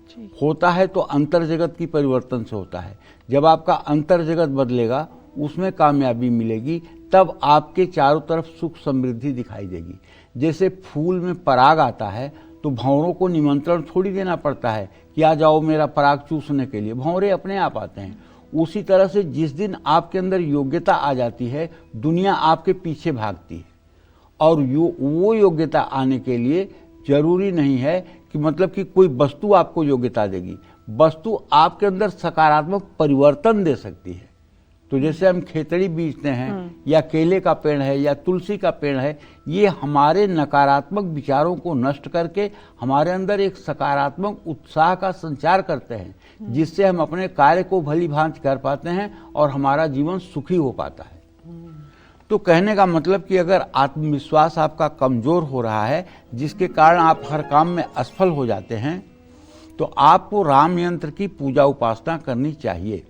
होता है तो अंतर जगत की परिवर्तन से होता है। जब आपका अंतर जगत बदलेगा, उसमें कामयाबी मिलेगी, तब आपके चारों तरफ सुख समृद्धि दिखाई देगी। जैसे फूल में पराग आता है तो भंवरों को निमंत्रण थोड़ी देना पड़ता है कि आ जाओ मेरा पराग चूसने के लिए, भंवरे अपने आप आते हैं। उसी तरह से जिस दिन आपके अंदर योग्यता आ जाती है, दुनिया आपके पीछे भागती है। और वो योग्यता आने के लिए जरूरी नहीं है कि मतलब कि कोई वस्तु आपको योग्यता देगी, वस्तु आपके अंदर सकारात्मक परिवर्तन दे सकती है। तो जैसे हम खेतड़ी बीजते हैं, या केले का पेड़ है, या तुलसी का पेड़ है, ये हमारे नकारात्मक विचारों को नष्ट करके हमारे अंदर एक सकारात्मक उत्साह का संचार करते हैं, जिससे हम अपने कार्य को भली भांति कर पाते हैं और हमारा जीवन सुखी हो पाता है। तो कहने का मतलब कि अगर आत्मविश्वास आपका कमजोर हो रहा है, जिसके कारण आप हर काम में असफल हो जाते हैं, तो आपको राम यंत्र की पूजा उपासना करनी चाहिए।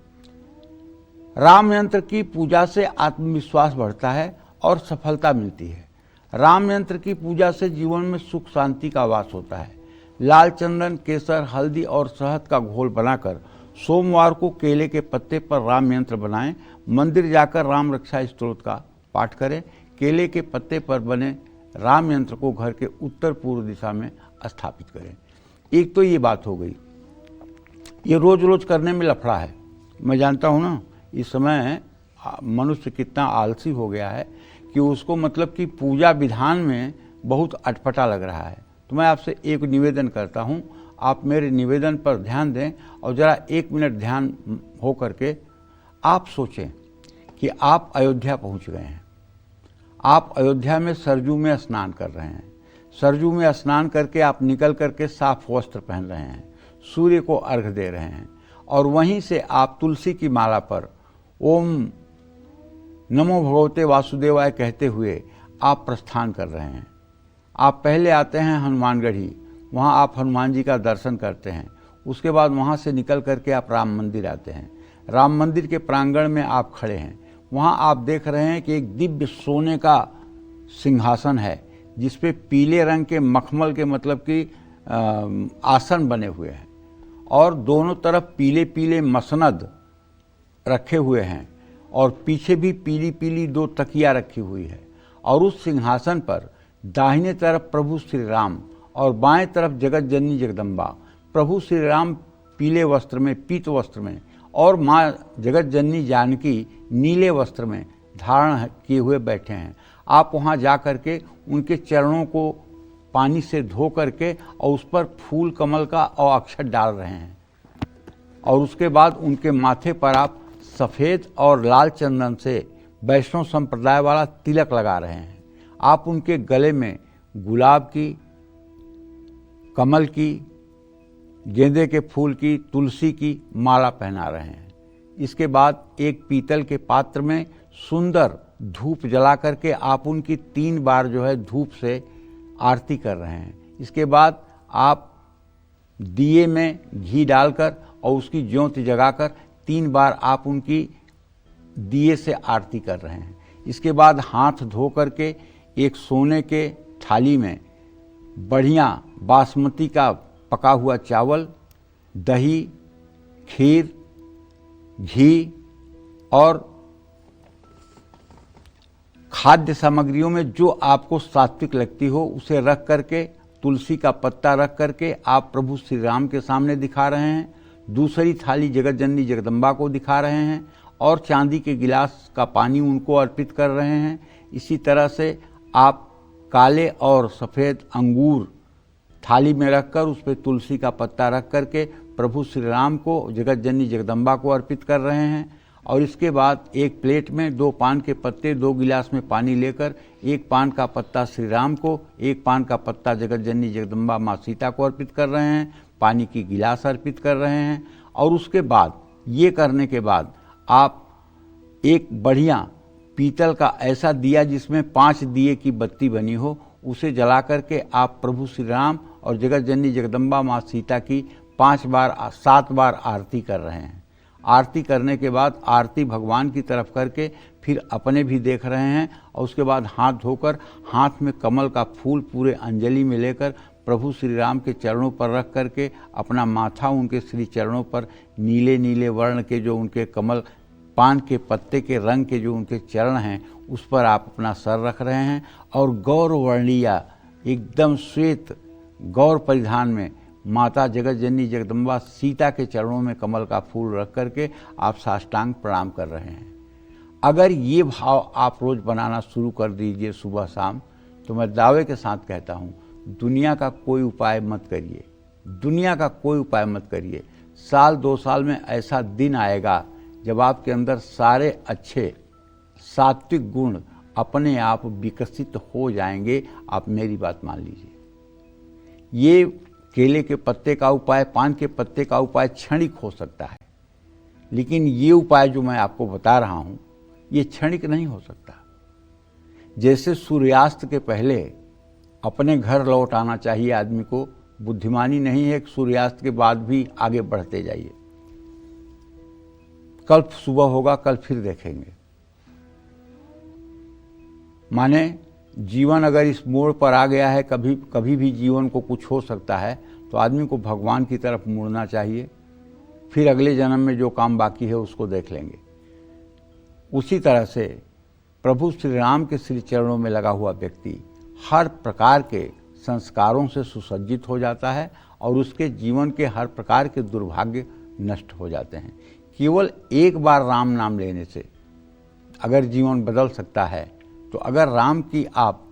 राम यंत्र की पूजा से आत्मविश्वास बढ़ता है और सफलता मिलती है। राम यंत्र की पूजा से जीवन में सुख शांति का वास होता है। लाल चंदन, केसर, हल्दी और शहद का घोल बनाकर सोमवार को केले के पत्ते पर राम यंत्र बनाएं। मंदिर जाकर राम रक्षा स्तोत्र का पाठ करें। केले के पत्ते पर बने राम यंत्र को घर के उत्तर पूर्व दिशा में स्थापित करें। एक तो ये बात हो गई। ये रोज रोज करने में लफड़ा है, मैं जानता हूँ ना। इस समय मनुष्य कितना आलसी हो गया है कि उसको मतलब कि पूजा विधान में बहुत अटपटा लग रहा है। तो मैं आपसे एक निवेदन करता हूँ, आप मेरे निवेदन पर ध्यान दें और ज़रा 1 मिनट ध्यान हो करके आप सोचें कि आप अयोध्या पहुँच गए हैं। आप अयोध्या में सरजू में स्नान कर रहे हैं। सरजू में स्नान करके आप निकल करके साफ वस्त्र पहन रहे हैं, सूर्य को अर्घ दे रहे हैं, और वहीं से आप तुलसी की माला पर ओम नमो भगवते वासुदेवाय कहते हुए आप प्रस्थान कर रहे हैं। आप पहले आते हैं हनुमानगढ़ी, वहाँ आप हनुमान जी का दर्शन करते हैं। उसके बाद वहाँ से निकल करके आप राम मंदिर आते हैं। राम मंदिर के प्रांगण में आप खड़े हैं। वहाँ आप देख रहे हैं कि एक दिव्य सोने का सिंहासन है, जिस पे पीले रंग के मखमल के मतलब कि आसन बने हुए हैं, और दोनों तरफ पीले पीले मसनद रखे हुए हैं, और पीछे भी पीली पीली 2 तकिया रखी हुई है। और उस सिंहासन पर दाहिने तरफ प्रभु श्री राम और बाएं तरफ जगत जननी जगदम्बा। प्रभु श्री राम पीले वस्त्र में, पीत वस्त्र में, और माँ जगत जननी जानकी नीले वस्त्र में धारण किए हुए बैठे हैं। आप वहाँ जा करके उनके चरणों को पानी से धो करके और उस पर फूल कमल का और अक्षत डाल रहे हैं, और उसके बाद उनके माथे पर आप सफ़ेद और लाल चंदन से वैष्णव संप्रदाय वाला तिलक लगा रहे हैं। आप उनके गले में गुलाब की, कमल की, गेंदे के फूल की, तुलसी की माला पहना रहे हैं। इसके बाद एक पीतल के पात्र में सुंदर धूप जला करके आप उनकी 3 बार जो है धूप से आरती कर रहे हैं। इसके बाद आप दिए में घी डालकर और उसकी ज्योति जगाकर 3 बार आप उनकी दिए से आरती कर रहे हैं। इसके बाद हाथ धो करके एक सोने के थाली में बढ़िया बासमती का पका हुआ चावल, दही, खीर, घी और खाद्य सामग्रियों में जो आपको सात्विक लगती हो उसे रख करके, तुलसी का पत्ता रख करके आप प्रभु श्री राम के सामने दिखा रहे हैं। दूसरी थाली जगत जननी जगदम्बा को दिखा रहे हैं और चांदी के गिलास का पानी उनको अर्पित कर रहे हैं। इसी तरह से आप काले और सफ़ेद अंगूर थाली में रखकर उस पर तुलसी का पत्ता रख करके प्रभु श्री राम को, जगत जननी जगदम्बा को अर्पित कर रहे हैं। और इसके बाद एक प्लेट में 2 पान के पत्ते, 2 गिलास में पानी लेकर 1 पान का पत्ता श्री राम को, 1 पान का पत्ता जगत जननी जगदम्बा माँ सीता को अर्पित कर रहे हैं, पानी की गिलास अर्पित कर रहे हैं। और उसके बाद ये करने के बाद आप एक बढ़िया पीतल का ऐसा दिया जिसमें 5 दिए की बत्ती बनी हो, उसे जला करके आप प्रभु श्री राम और जगत जननी जगदम्बा माँ सीता की 7 बार आरती कर रहे हैं। आरती करने के बाद आरती भगवान की तरफ करके फिर अपने भी देख रहे हैं और उसके बाद हाथ धोकर हाथ में कमल का फूल पूरे अंजलि में लेकर प्रभु श्री राम के चरणों पर रख करके अपना माथा उनके श्री चरणों पर नीले नीले वर्ण के जो उनके कमल पान के पत्ते के रंग के जो उनके चरण हैं उस पर आप अपना सर रख रहे हैं और गौर वर्णिया एकदम श्वेत गौर परिधान में माता जगत जननी जगदम्बा सीता के चरणों में कमल का फूल रख करके आप साष्टांग प्रणाम कर रहे हैं। अगर ये भाव आप रोज बनाना शुरू कर दीजिए सुबह शाम, तो मैं दावे के साथ कहता हूँ दुनिया का कोई उपाय मत करिए, दुनिया का कोई उपाय मत करिए। साल 2 साल में ऐसा दिन आएगा जब आपके अंदर सारे अच्छे सात्विक गुण अपने आप विकसित हो जाएंगे। आप मेरी बात मान लीजिए। ये केले के पत्ते का उपाय, पान के पत्ते का उपाय क्षणिक हो सकता है, लेकिन ये उपाय जो मैं आपको बता रहा हूँ ये क्षणिक नहीं हो सकता। जैसे सूर्यास्त के पहले अपने घर लौट आना चाहिए आदमी को, बुद्धिमानी नहीं है कि सूर्यास्त के बाद भी आगे बढ़ते जाइए। कल सुबह होगा, कल फिर देखेंगे। माने जीवन अगर इस मोड़ पर आ गया है, कभी भी जीवन को कुछ हो सकता है, तो आदमी को भगवान की तरफ मुड़ना चाहिए। फिर अगले जन्म में जो काम बाकी है उसको देख लेंगे। उसी तरह से प्रभु श्री राम के श्री चरणों में लगा हुआ व्यक्ति हर प्रकार के संस्कारों से सुसज्जित हो जाता है और उसके जीवन के हर प्रकार के दुर्भाग्य नष्ट हो जाते हैं। केवल एक बार राम नाम लेने से अगर जीवन बदल सकता है, तो अगर राम की आप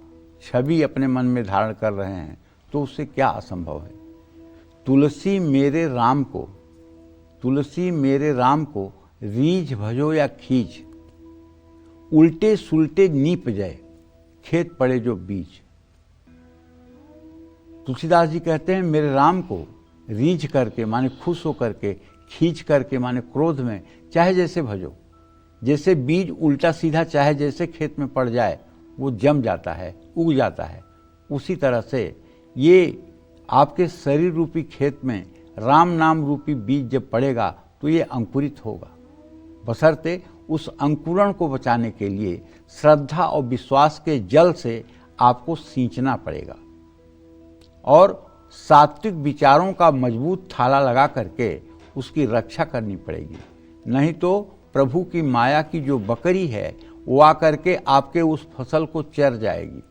छवि अपने मन में धारण कर रहे हैं तो उससे क्या असंभव है। तुलसी मेरे राम को रीझ भजो या खींच, उल्टे सुलटे नीप जाए, खेत पड़े जो बीज। तुलसीदास जी कहते हैं मेरे राम को रीझ करके माने खुश होकर के, खींच करके माने क्रोध में, चाहे जैसे भजो। जैसे बीज उल्टा सीधा चाहे जैसे खेत में पड़ जाए वो जम जाता है, उग जाता है। उसी तरह से ये आपके शरीर रूपी खेत में राम नाम रूपी बीज जब पड़ेगा तो ये अंकुरित होगा। बशर्ते उस अंकुरण को बचाने के लिए श्रद्धा और विश्वास के जल से आपको सींचना पड़ेगा और सात्विक विचारों का मजबूत थाला लगा करके उसकी रक्षा करनी पड़ेगी। नहीं तो प्रभु की माया की जो बकरी है वो आकर के आपके उस फसल को चर जाएगी।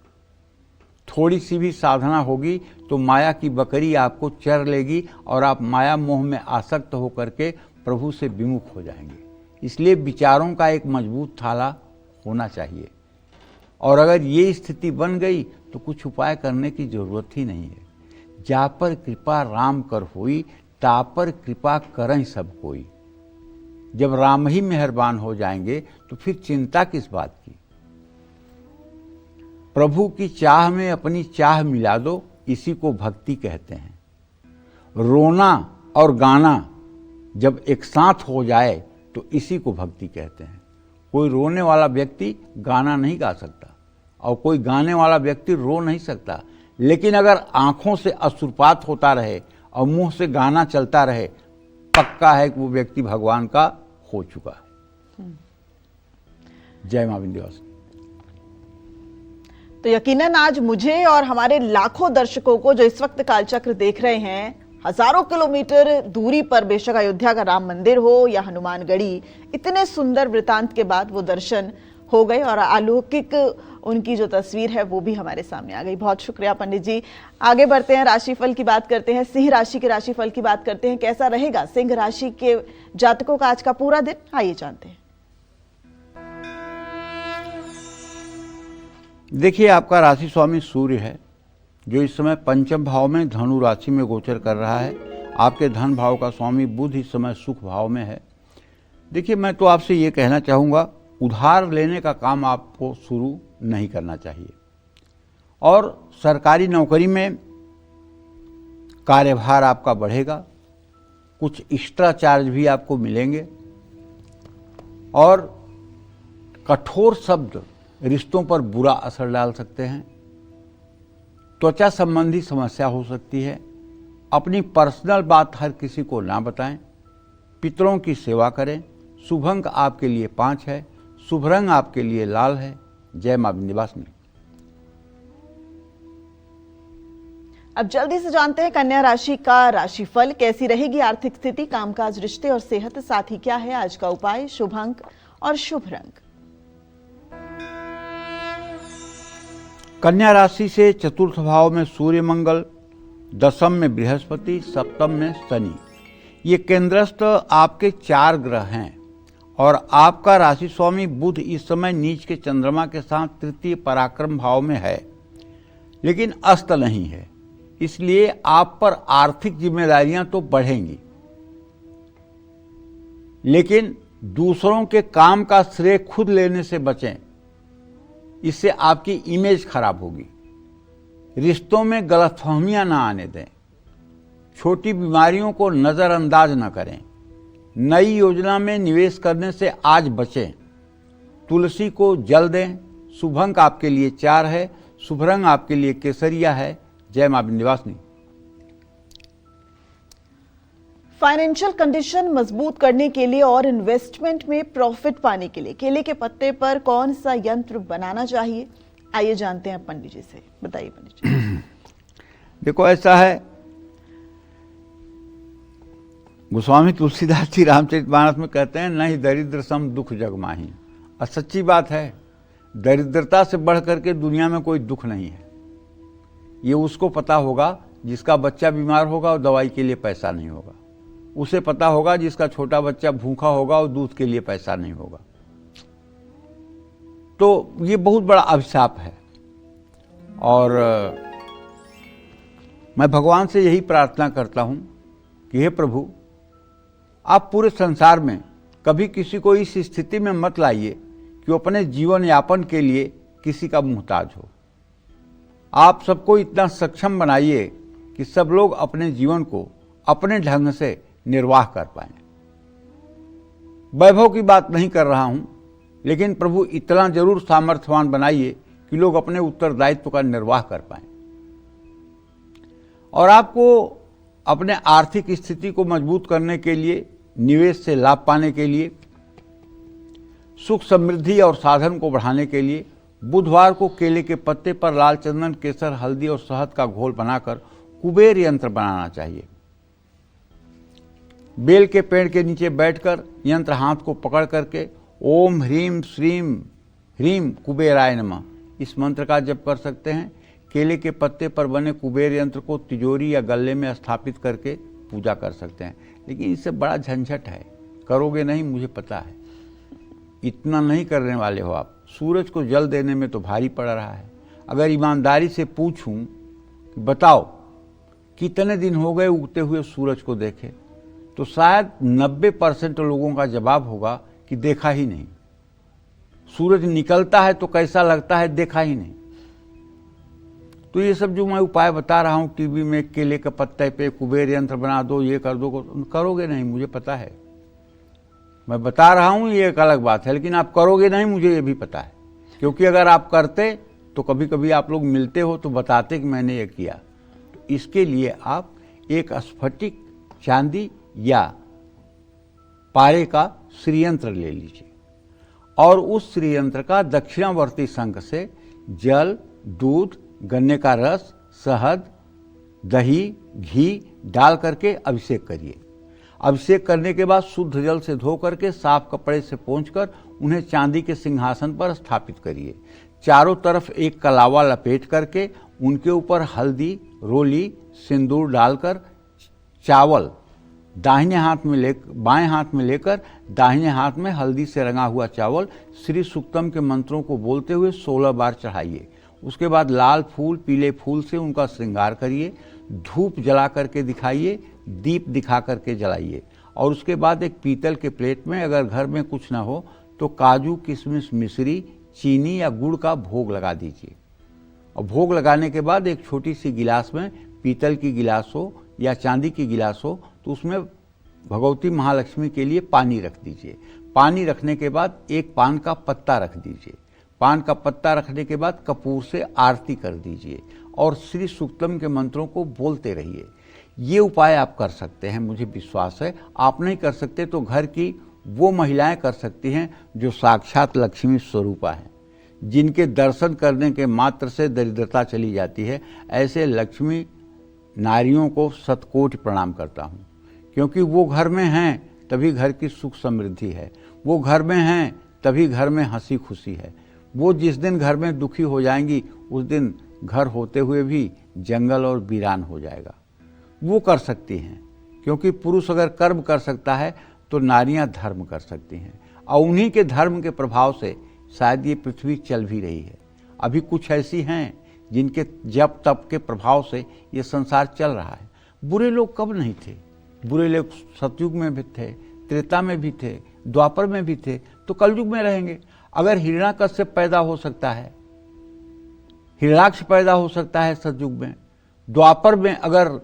थोड़ी सी भी साधना होगी तो माया की बकरी आपको चर लेगी और आप माया मोह में आसक्त होकर के प्रभु से विमुख हो जाएंगे। इसलिए विचारों का एक मजबूत थाला होना चाहिए और अगर ये स्थिति बन गई तो कुछ उपाय करने की जरूरत ही नहीं है। जा पर कृपा राम कर होई, ता पर कृपा करई सब कोई। जब राम ही मेहरबान हो जाएंगे तो फिर चिंता किस बात की। प्रभु की चाह में अपनी चाह मिला दो, इसी को भक्ति कहते हैं। रोना और गाना जब एक साथ हो जाए तो इसी को भक्ति कहते हैं। कोई रोने वाला व्यक्ति गाना नहीं गा सकता और कोई गाने वाला व्यक्ति रो नहीं सकता, लेकिन अगर आंखों से अश्रुपात होता रहे और मुंह से गाना चलता रहे, पक्का है कि वो व्यक्ति भगवान का हो चुका है। जय मां विंध्यवासिनी। तो यकीनन आज मुझे और हमारे लाखों दर्शकों को जो इस वक्त कालचक्र देख रहे हैं, हजारों किलोमीटर दूरी पर, बेशक अयोध्या का राम मंदिर हो या हनुमानगढ़ी, इतने सुंदर वृतांत के बाद वो दर्शन हो गए और अलौकिक उनकी जो तस्वीर है वो भी हमारे सामने आ गई। बहुत शुक्रिया पंडित जी। आगे बढ़ते हैं, राशिफल की बात करते हैं, सिंह राशि के राशिफल की बात करते हैं। कैसा रहेगा सिंह राशि के जातकों का आज का पूरा दिन, आइए जानते हैं। देखिए, आपका राशि स्वामी सूर्य है जो इस समय पंचम भाव में धनु राशि में गोचर कर रहा है। आपके धन भाव का स्वामी बुध इस समय सुख भाव में है। देखिए, मैं तो आपसे ये कहना चाहूँगा, उधार लेने का काम आपको शुरू नहीं करना चाहिए और सरकारी नौकरी में कार्यभार आपका बढ़ेगा, कुछ एक्स्ट्रा चार्ज भी आपको मिलेंगे और कठोर शब्द रिश्तों पर बुरा असर डाल सकते हैं। त्वचा संबंधी समस्या हो सकती है। अपनी पर्सनल बात हर किसी को ना बताएं। पितरों की सेवा करें। शुभ अंक आपके लिए 5 है। शुभ रंग आपके लिए लाल है। जय मां विंध्यवासिनी। अब जल्दी से जानते हैं कन्या राशि का राशिफल। कैसी रहेगी आर्थिक स्थिति, कामकाज, रिश्ते और सेहत, साथ ही क्या है आज का उपाय, शुभ अंक और शुभ रंग। कन्या राशि से चतुर्थ भाव में सूर्य मंगल, दशम में बृहस्पति, सप्तम में शनि, ये केंद्रस्थ आपके 4 ग्रह हैं। और आपका राशि स्वामी बुध इस समय नीच के चंद्रमा के साथ तृतीय पराक्रम भाव में है, लेकिन अस्त नहीं है। इसलिए आप पर आर्थिक जिम्मेदारियां तो बढ़ेंगी, लेकिन दूसरों के काम का श्रेय खुद लेने से बचें। इससे आपकी इमेज खराब होगी। रिश्तों में गलतफहमियां ना आने दें। छोटी बीमारियों को नजरअंदाज न करें। नई योजना में निवेश करने से आज बचें। तुलसी को जल दें। शुभ अंक आपके लिए 4 है। शुभ रंग आपके लिए केसरिया है। जय मां विंध्यवासिनी। फाइनेंशियल कंडीशन मजबूत करने के लिए और इन्वेस्टमेंट में प्रॉफिट पाने के लिए केले के पत्ते पर कौन सा यंत्र बनाना चाहिए, आइए जानते हैं पंडित जी से। बताइए पंडित जी। देखो, ऐसा है, गोस्वामी तुलसीदास जी रामचरितमानस में कहते हैं, नहीं दरिद्र सम दुख जग माही। और सच्ची बात है, दरिद्रता से बढ़ करके दुनिया में कोई दुख नहीं है। ये उसको पता होगा जिसका बच्चा बीमार होगा और दवाई के लिए पैसा नहीं होगा। उसे पता होगा जिसका छोटा बच्चा भूखा होगा और दूध के लिए पैसा नहीं होगा। तो ये बहुत बड़ा अभिशाप है। और मैं भगवान से यही प्रार्थना करता हूं कि हे प्रभु, आप पूरे संसार में कभी किसी को इस स्थिति में मत लाइए कि वो अपने जीवन यापन के लिए किसी का मुहताज हो। आप सबको इतना सक्षम बनाइए कि सब लोग अपने जीवन को अपने ढंग से निर्वाह कर पाएं। वैभव की बात नहीं कर रहा हूं, लेकिन प्रभु इतना जरूर सामर्थ्यवान बनाइए कि लोग अपने उत्तरदायित्व का निर्वाह कर पाएं। और आपको अपने आर्थिक स्थिति को मजबूत करने के लिए, निवेश से लाभ पाने के लिए, सुख समृद्धि और साधन को बढ़ाने के लिए बुधवार को केले के पत्ते पर लाल चंदन, केसर, हल्दी और शहद का घोल बनाकर कुबेर यंत्र बनाना चाहिए। बेल के पेड़ के नीचे बैठकर यंत्र हाथ को पकड़ करके ओम ह्रीम श्रीम ह्रीम कुबेराय नमः इस मंत्र का जप कर सकते हैं। केले के पत्ते पर बने कुबेर यंत्र को तिजोरी या गल्ले में स्थापित करके पूजा कर सकते हैं। लेकिन इससे बड़ा झंझट है, करोगे नहीं, मुझे पता है। इतना नहीं करने वाले हो आप। सूरज को जल देने में तो भारी पड़ रहा है। अगर ईमानदारी से पूछूं कि बताओ कितने दिन हो गए उगते हुए सूरज को देखे, तो शायद 90% लोगों का जवाब होगा कि देखा ही नहीं। सूरज निकलता है तो कैसा लगता है, देखा ही नहीं। तो ये सब जो मैं उपाय बता रहा हूं टीवी में, केले के पत्ते पे कुबेर यंत्र बना दो, ये कर दो, करोगे नहीं, मुझे पता है। मैं बता रहा हूं ये एक अलग बात है, लेकिन आप करोगे नहीं, मुझे ये भी पता है। क्योंकि अगर आप करते तो कभी कभी आप लोग मिलते हो तो बताते कि मैंने ये किया। तो इसके लिए आप एक स्फटिक, चांदी या पारे का श्रीयंत्र ले लीजिए और उस श्रीयंत्र का दक्षिणावर्ती शंख से जल, दूध, गन्ने का रस, शहद, दही, घी डाल करके अभिषेक करिए। अभिषेक करने के बाद शुद्ध जल से धो करके साफ कपड़े से पोंछकर उन्हें चांदी के सिंहासन पर स्थापित करिए। चारों तरफ एक कलावा लपेट करके उनके ऊपर हल्दी, रोली, सिंदूर डालकर चावल दाहिने हाथ में बाएं हाथ में लेकर दाहिने हाथ में हल्दी से रंगा हुआ चावल श्री सूक्तम के मंत्रों को बोलते हुए 16 बार चढ़ाइए। उसके बाद लाल फूल, पीले फूल से उनका श्रृंगार करिए। धूप जला करके दिखाइए, दीप दिखा करके जलाइए। और उसके बाद एक पीतल के प्लेट में, अगर घर में कुछ ना हो तो काजू, किशमिश, मिश्री, चीनी या गुड़ का भोग लगा दीजिए। और भोग लगाने के बाद एक छोटी सी गिलास में, पीतल की गिलास हो या चांदी की गिलास हो, तो उसमें भगवती महालक्ष्मी के लिए पानी रख दीजिए। पानी रखने के बाद एक पान का पत्ता रख दीजिए। पान का पत्ता रखने के बाद कपूर से आरती कर दीजिए और श्री सूक्तम के मंत्रों को बोलते रहिए। ये उपाय आप कर सकते हैं, मुझे विश्वास है। आप नहीं कर सकते तो घर की वो महिलाएं कर सकती हैं जो साक्षात लक्ष्मी स्वरूपा हैं, जिनके दर्शन करने के मात्र से दरिद्रता चली जाती है। ऐसे लक्ष्मी नारियों को शतकोटि प्रणाम करता हूँ, क्योंकि वो घर में हैं तभी घर की सुख समृद्धि है, वो घर में हैं तभी घर में हंसी खुशी है। वो जिस दिन घर में दुखी हो जाएंगी उस दिन घर होते हुए भी जंगल और वीरान हो जाएगा। वो कर सकती हैं, क्योंकि पुरुष अगर कर्म कर सकता है तो नारियां धर्म कर सकती हैं, और उन्हीं के धर्म के प्रभाव से शायद ये पृथ्वी चल भी रही है। अभी कुछ ऐसी हैं जिनके जप तप के प्रभाव से ये संसार चल रहा है। बुरे लोग कब नहीं थे? बुरे लोग सतयुग में भी थे, त्रेता में भी थे, द्वापर में भी थे, तो कलयुग में रहेंगे। अगर हिरण्याकश्यप पैदा हो सकता है, हिरण्याक्ष पैदा हो सकता है सतयुग में, द्वापर में अगर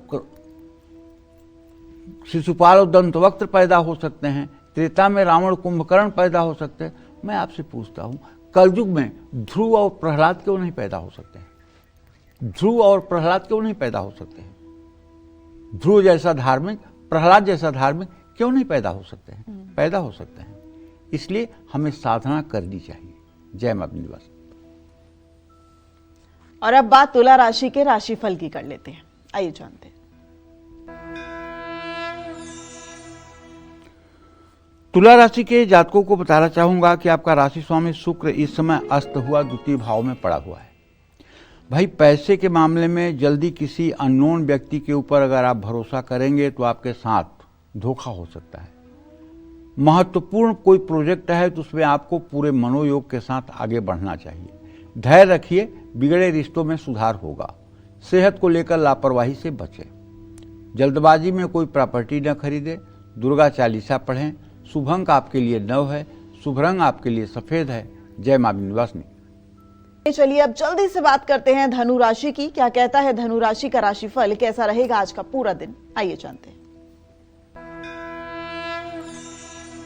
शिशुपाल और दंतवक्त्र पैदा हो सकते हैं, त्रेता में रावण कुंभकर्ण पैदा हो सकते हैं, मैं आपसे पूछता हूं कलयुग में ध्रुव और प्रहलाद क्यों नहीं पैदा हो सकते हैं? ध्रुव और प्रहलाद क्यों नहीं पैदा हो सकते हैं? ध्रुव जैसा धार्मिक, प्रहलाद जैसा धार्मिक क्यों नहीं पैदा हो सकते हैं? पैदा हो सकते हैं। इसलिए हमें साधना करनी चाहिए। जय मां विंध्यवासिनी। और अब बात तुला राशि के राशिफल की कर लेते हैं, आइए जानते हैं। तुला राशि के जातकों को बताना चाहूंगा कि आपका राशि स्वामी शुक्र इस समय अस्त हुआ द्वितीय भाव में पड़ा हुआ है। भाई, पैसे के मामले में जल्दी किसी अननोन व्यक्ति के ऊपर अगर आप भरोसा करेंगे तो आपके साथ धोखा हो सकता है। महत्वपूर्ण कोई प्रोजेक्ट है तो उसमें आपको पूरे मनोयोग के साथ आगे बढ़ना चाहिए। धैर्य रखिए, बिगड़े रिश्तों में सुधार होगा। सेहत को लेकर लापरवाही से बचें। जल्दबाजी में कोई प्रॉपर्टी न खरीदे। दुर्गा चालीसा पढ़ें। शुभ अंक आपके लिए 9 है। शुभ रंग आपके लिए सफेद है। जय मां विंध्यवासिनी। चलिए अब जल्दी से बात करते हैं धनु राशि की। क्या कहता है धनु राशि का राशिफल, कैसा रहेगा आज का पूरा दिन, आइए जानते हैं।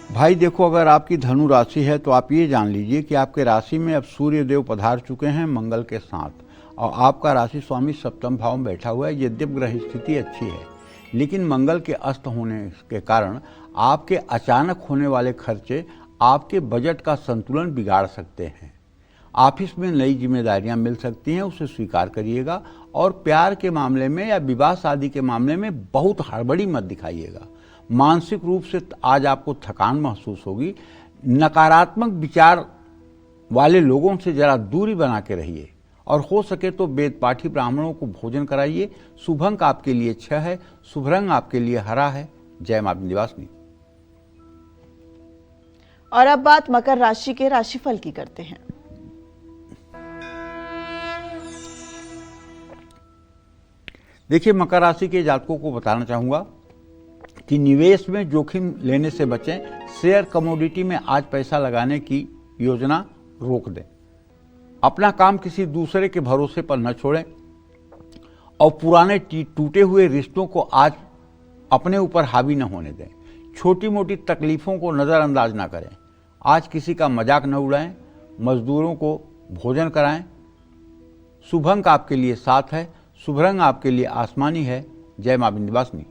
भाई देखो, अगर आपकी धनु राशि है तो आप ये जान लीजिए कि आपके राशि में अब सूर्य देव पधार चुके हैं मंगल के साथ, और आपका राशि स्वामी सप्तम भाव में बैठा हुआ है। यद्यप ग्रह स्थिति अच्छी है, लेकिन मंगल के अस्त होने के कारण आपके अचानक होने वाले खर्चे आपके बजट का संतुलन बिगाड़ सकते हैं। ऑफिस में नई जिम्मेदारियां मिल सकती हैं, उसे स्वीकार करिएगा। और प्यार के मामले में या विवाह शादी के मामले में बहुत हड़बड़ी मत दिखाइएगा। मानसिक रूप से आज आपको थकान महसूस होगी। नकारात्मक विचार वाले लोगों से जरा दूरी बना के रहिए, और हो सके तो वेद पाठी ब्राह्मणों को भोजन कराइए। शुभ अंक आपके लिए 6 है। शुभ रंग आपके लिए हरा है। जय मां विंध्यवासिनी। और अब बात मकर राशि के राशिफल की करते हैं। देखिए, मकर राशि के जातकों को बताना चाहूंगा कि निवेश में जोखिम लेने से बचें। शेयर कमोडिटी में आज पैसा लगाने की योजना रोक दें। अपना काम किसी दूसरे के भरोसे पर न छोड़ें, और पुराने टूटे हुए रिश्तों को आज अपने ऊपर हावी न होने दें। छोटी मोटी तकलीफों को नज़रअंदाज ना करें। आज किसी का मजाक न उड़ाएं। मजदूरों को भोजन कराएं। शुभ अंक आपके लिए 7 है। शुभ रंग आपके लिए आसमानी है। जय मां विंध्यवासिनी।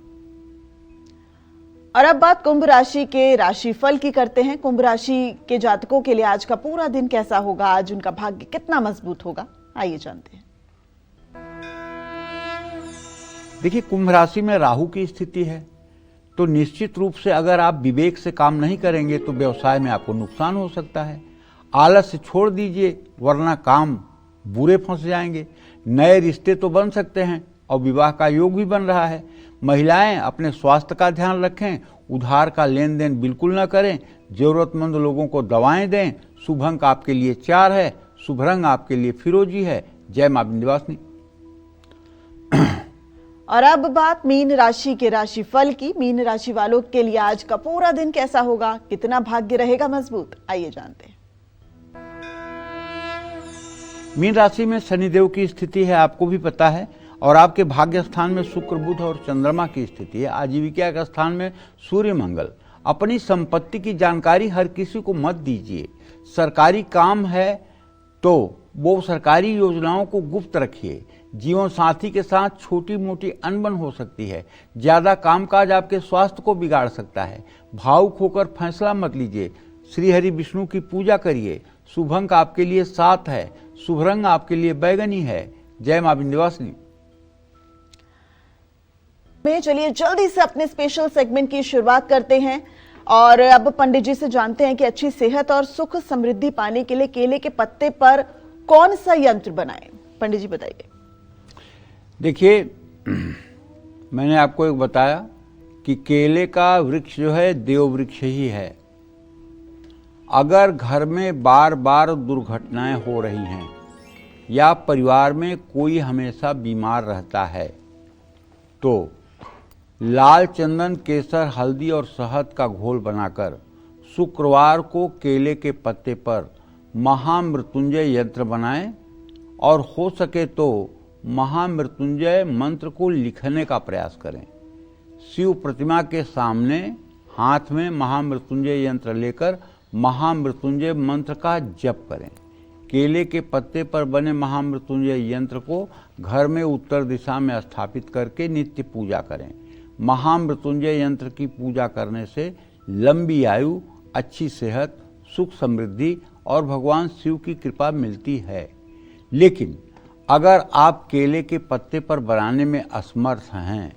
और अब बात कुंभ राशि के राशिफल की करते हैं। कुंभ राशि के जातकों के लिए आज का पूरा दिन कैसा होगा, आज उनका भाग्य कितना मजबूत होगा, आइए जानते हैं। देखिए, कुंभ राशि में राहु की स्थिति है, तो निश्चित रूप से अगर आप विवेक से काम नहीं करेंगे तो व्यवसाय में आपको नुकसान हो सकता है। आलस्य छोड़ दीजिए, वरना काम बुरे फंस जाएंगे। नए रिश्ते तो बन सकते हैं और विवाह का योग भी बन रहा है। महिलाएं अपने स्वास्थ्य का ध्यान रखें। उधार का लेन देन बिल्कुल न करें। जरूरतमंद लोगों को दवाएं दें। शुभ अंक आपके लिए 4 है। शुभ रंग आपके लिए फिरोजी है। जय मां विंध्यवासिनी। और अब बात मीन राशि के राशिफल की। मीन राशि वालों के लिए आज का पूरा दिन कैसा होगा, कितना भाग्य रहेगा मजबूत, आइए जानते हैं। मीन राशि में शनिदेव की स्थिति है, आपको भी पता है, और आपके भाग्य स्थान में शुक्र, बुध और चंद्रमा की स्थिति है। आजीविका के स्थान में सूर्य, मंगल। अपनी संपत्ति की जानकारी हर किसी को मत दीजिए। सरकारी काम है तो वो सरकारी योजनाओं को गुप्त रखिए। जीवन साथी के साथ छोटी मोटी अनबन हो सकती है। ज्यादा कामकाज आपके स्वास्थ्य को बिगाड़ सकता है। भावुक होकर फैसला मत लीजिए। श्री हरि विष्णु की पूजा करिए। शुभ अंक आपके लिए 7 है। शुभ रंग आपके लिए बैगनी है। जय मां विंध्यवासिनी। चलिए जल्दी से अपने स्पेशल सेगमेंट की शुरुआत करते हैं और अब पंडित जी से जानते हैं कि अच्छी सेहत और सुख समृद्धि पाने के लिए केले के पत्ते पर कौन सा यंत्र बनाएं। पंडित जी बताइए। देखिए, मैंने आपको एक बताया कि केले का वृक्ष जो है देव वृक्ष ही है। अगर घर में बार बार दुर्घटनाएं हो रही हैं या परिवार में कोई हमेशा बीमार रहता है तो लाल चंदन, केसर, हल्दी और शहद का घोल बनाकर शुक्रवार को केले के पत्ते पर महामृत्युंजय यंत्र बनाएं और हो सके तो महामृत्युंजय मंत्र को लिखने का प्रयास करें। शिव प्रतिमा के सामने हाथ में महामृत्युंजय यंत्र लेकर महामृत्युंजय मंत्र का जप करें। केले के पत्ते पर बने महामृत्युंजय यंत्र को घर में उत्तर दिशा में स्थापित करके नित्य पूजा करें। महामृत्युंजय यंत्र की पूजा करने से लंबी आयु, अच्छी सेहत, सुख समृद्धि और भगवान शिव की कृपा मिलती है। लेकिन अगर आप केले के पत्ते पर बनाने में असमर्थ हैं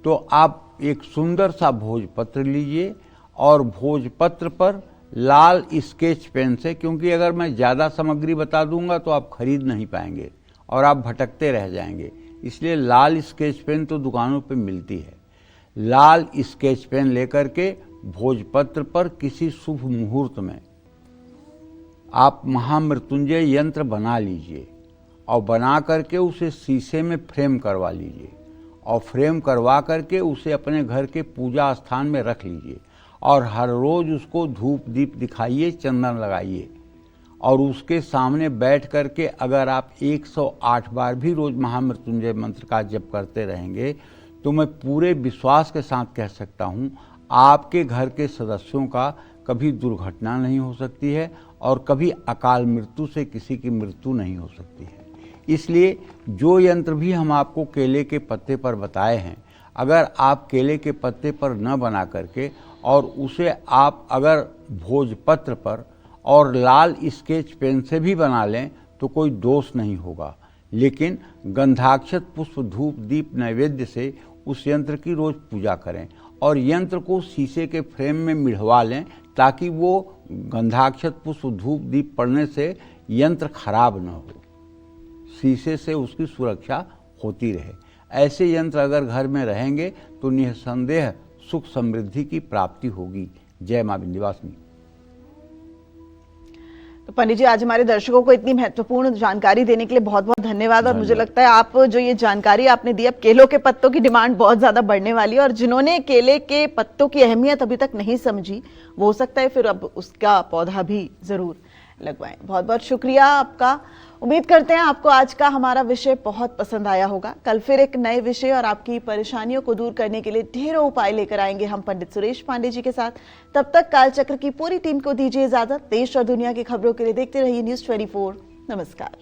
तो आप एक सुंदर सा भोजपत्र लीजिए और भोजपत्र पर लाल स्केच पेन से, क्योंकि अगर मैं ज़्यादा सामग्री बता दूंगा तो आप खरीद नहीं पाएंगे और आप भटकते रह जाएंगे, इसलिए लाल स्केच पेन तो दुकानों पे मिलती है। लाल स्केच पेन लेकर के भोजपत्र पर किसी शुभ मुहूर्त में आप महामृत्युंजय यंत्र बना लीजिए और बना करके उसे शीशे में फ्रेम करवा लीजिए और फ्रेम करवा करके उसे अपने घर के पूजा स्थान में रख लीजिए और हर रोज उसको धूप दीप दिखाइए, चंदन लगाइए और उसके सामने बैठ करके अगर आप 108 बार भी रोज महामृत्युंजय मंत्र का जप करते रहेंगे तो मैं पूरे विश्वास के साथ कह सकता हूँ आपके घर के सदस्यों का कभी दुर्घटना नहीं हो सकती है और कभी अकाल मृत्यु से किसी की मृत्यु नहीं हो सकती है। इसलिए जो यंत्र भी हम आपको केले के पत्ते पर बताए हैं, अगर आप केले के पत्ते पर न बना करके और उसे आप अगर भोजपत्र पर और लाल स्केच पेन से भी बना लें तो कोई दोष नहीं होगा। लेकिन गंधाक्षत, पुष्प, धूप, दीप, नैवेद्य से उस यंत्र की रोज पूजा करें और यंत्र को शीशे के फ्रेम में मिढ़वा लें ताकि वो गंधाक्षत, पुष्प, धूप, दीप पड़ने से यंत्र खराब न हो, शीशे से उसकी सुरक्षा होती रहे। ऐसे यंत्र अगर घर में रहेंगे तो निसंदेह सुख समृद्धि की प्राप्ति होगी। जय मां विंध्यवासिनी। तो पंडित जी, आज हमारे दर्शकों को इतनी महत्वपूर्ण जानकारी देने के लिए बहुत बहुत धन्यवाद। और मुझे लगता है आप जो ये जानकारी आपने दी, अब केलों के पत्तों की डिमांड बहुत ज्यादा बढ़ने वाली है और जिन्होंने केले के पत्तों की अहमियत अभी तक नहीं समझी वो हो सकता है फिर अब उसका पौधा भी जरूर लगवाएं। बहुत बहुत शुक्रिया आपका। उम्मीद करते हैं आपको आज का हमारा विषय बहुत पसंद आया होगा। कल फिर एक नए विषय और आपकी परेशानियों को दूर करने के लिए ढेरों उपाय लेकर आएंगे हम पंडित सुरेश पांडे जी के साथ। तब तक कालचक्र की पूरी टीम को दीजिए इजाजत। देश और दुनिया की खबरों के लिए देखते रहिए न्यूज़ 24। नमस्कार।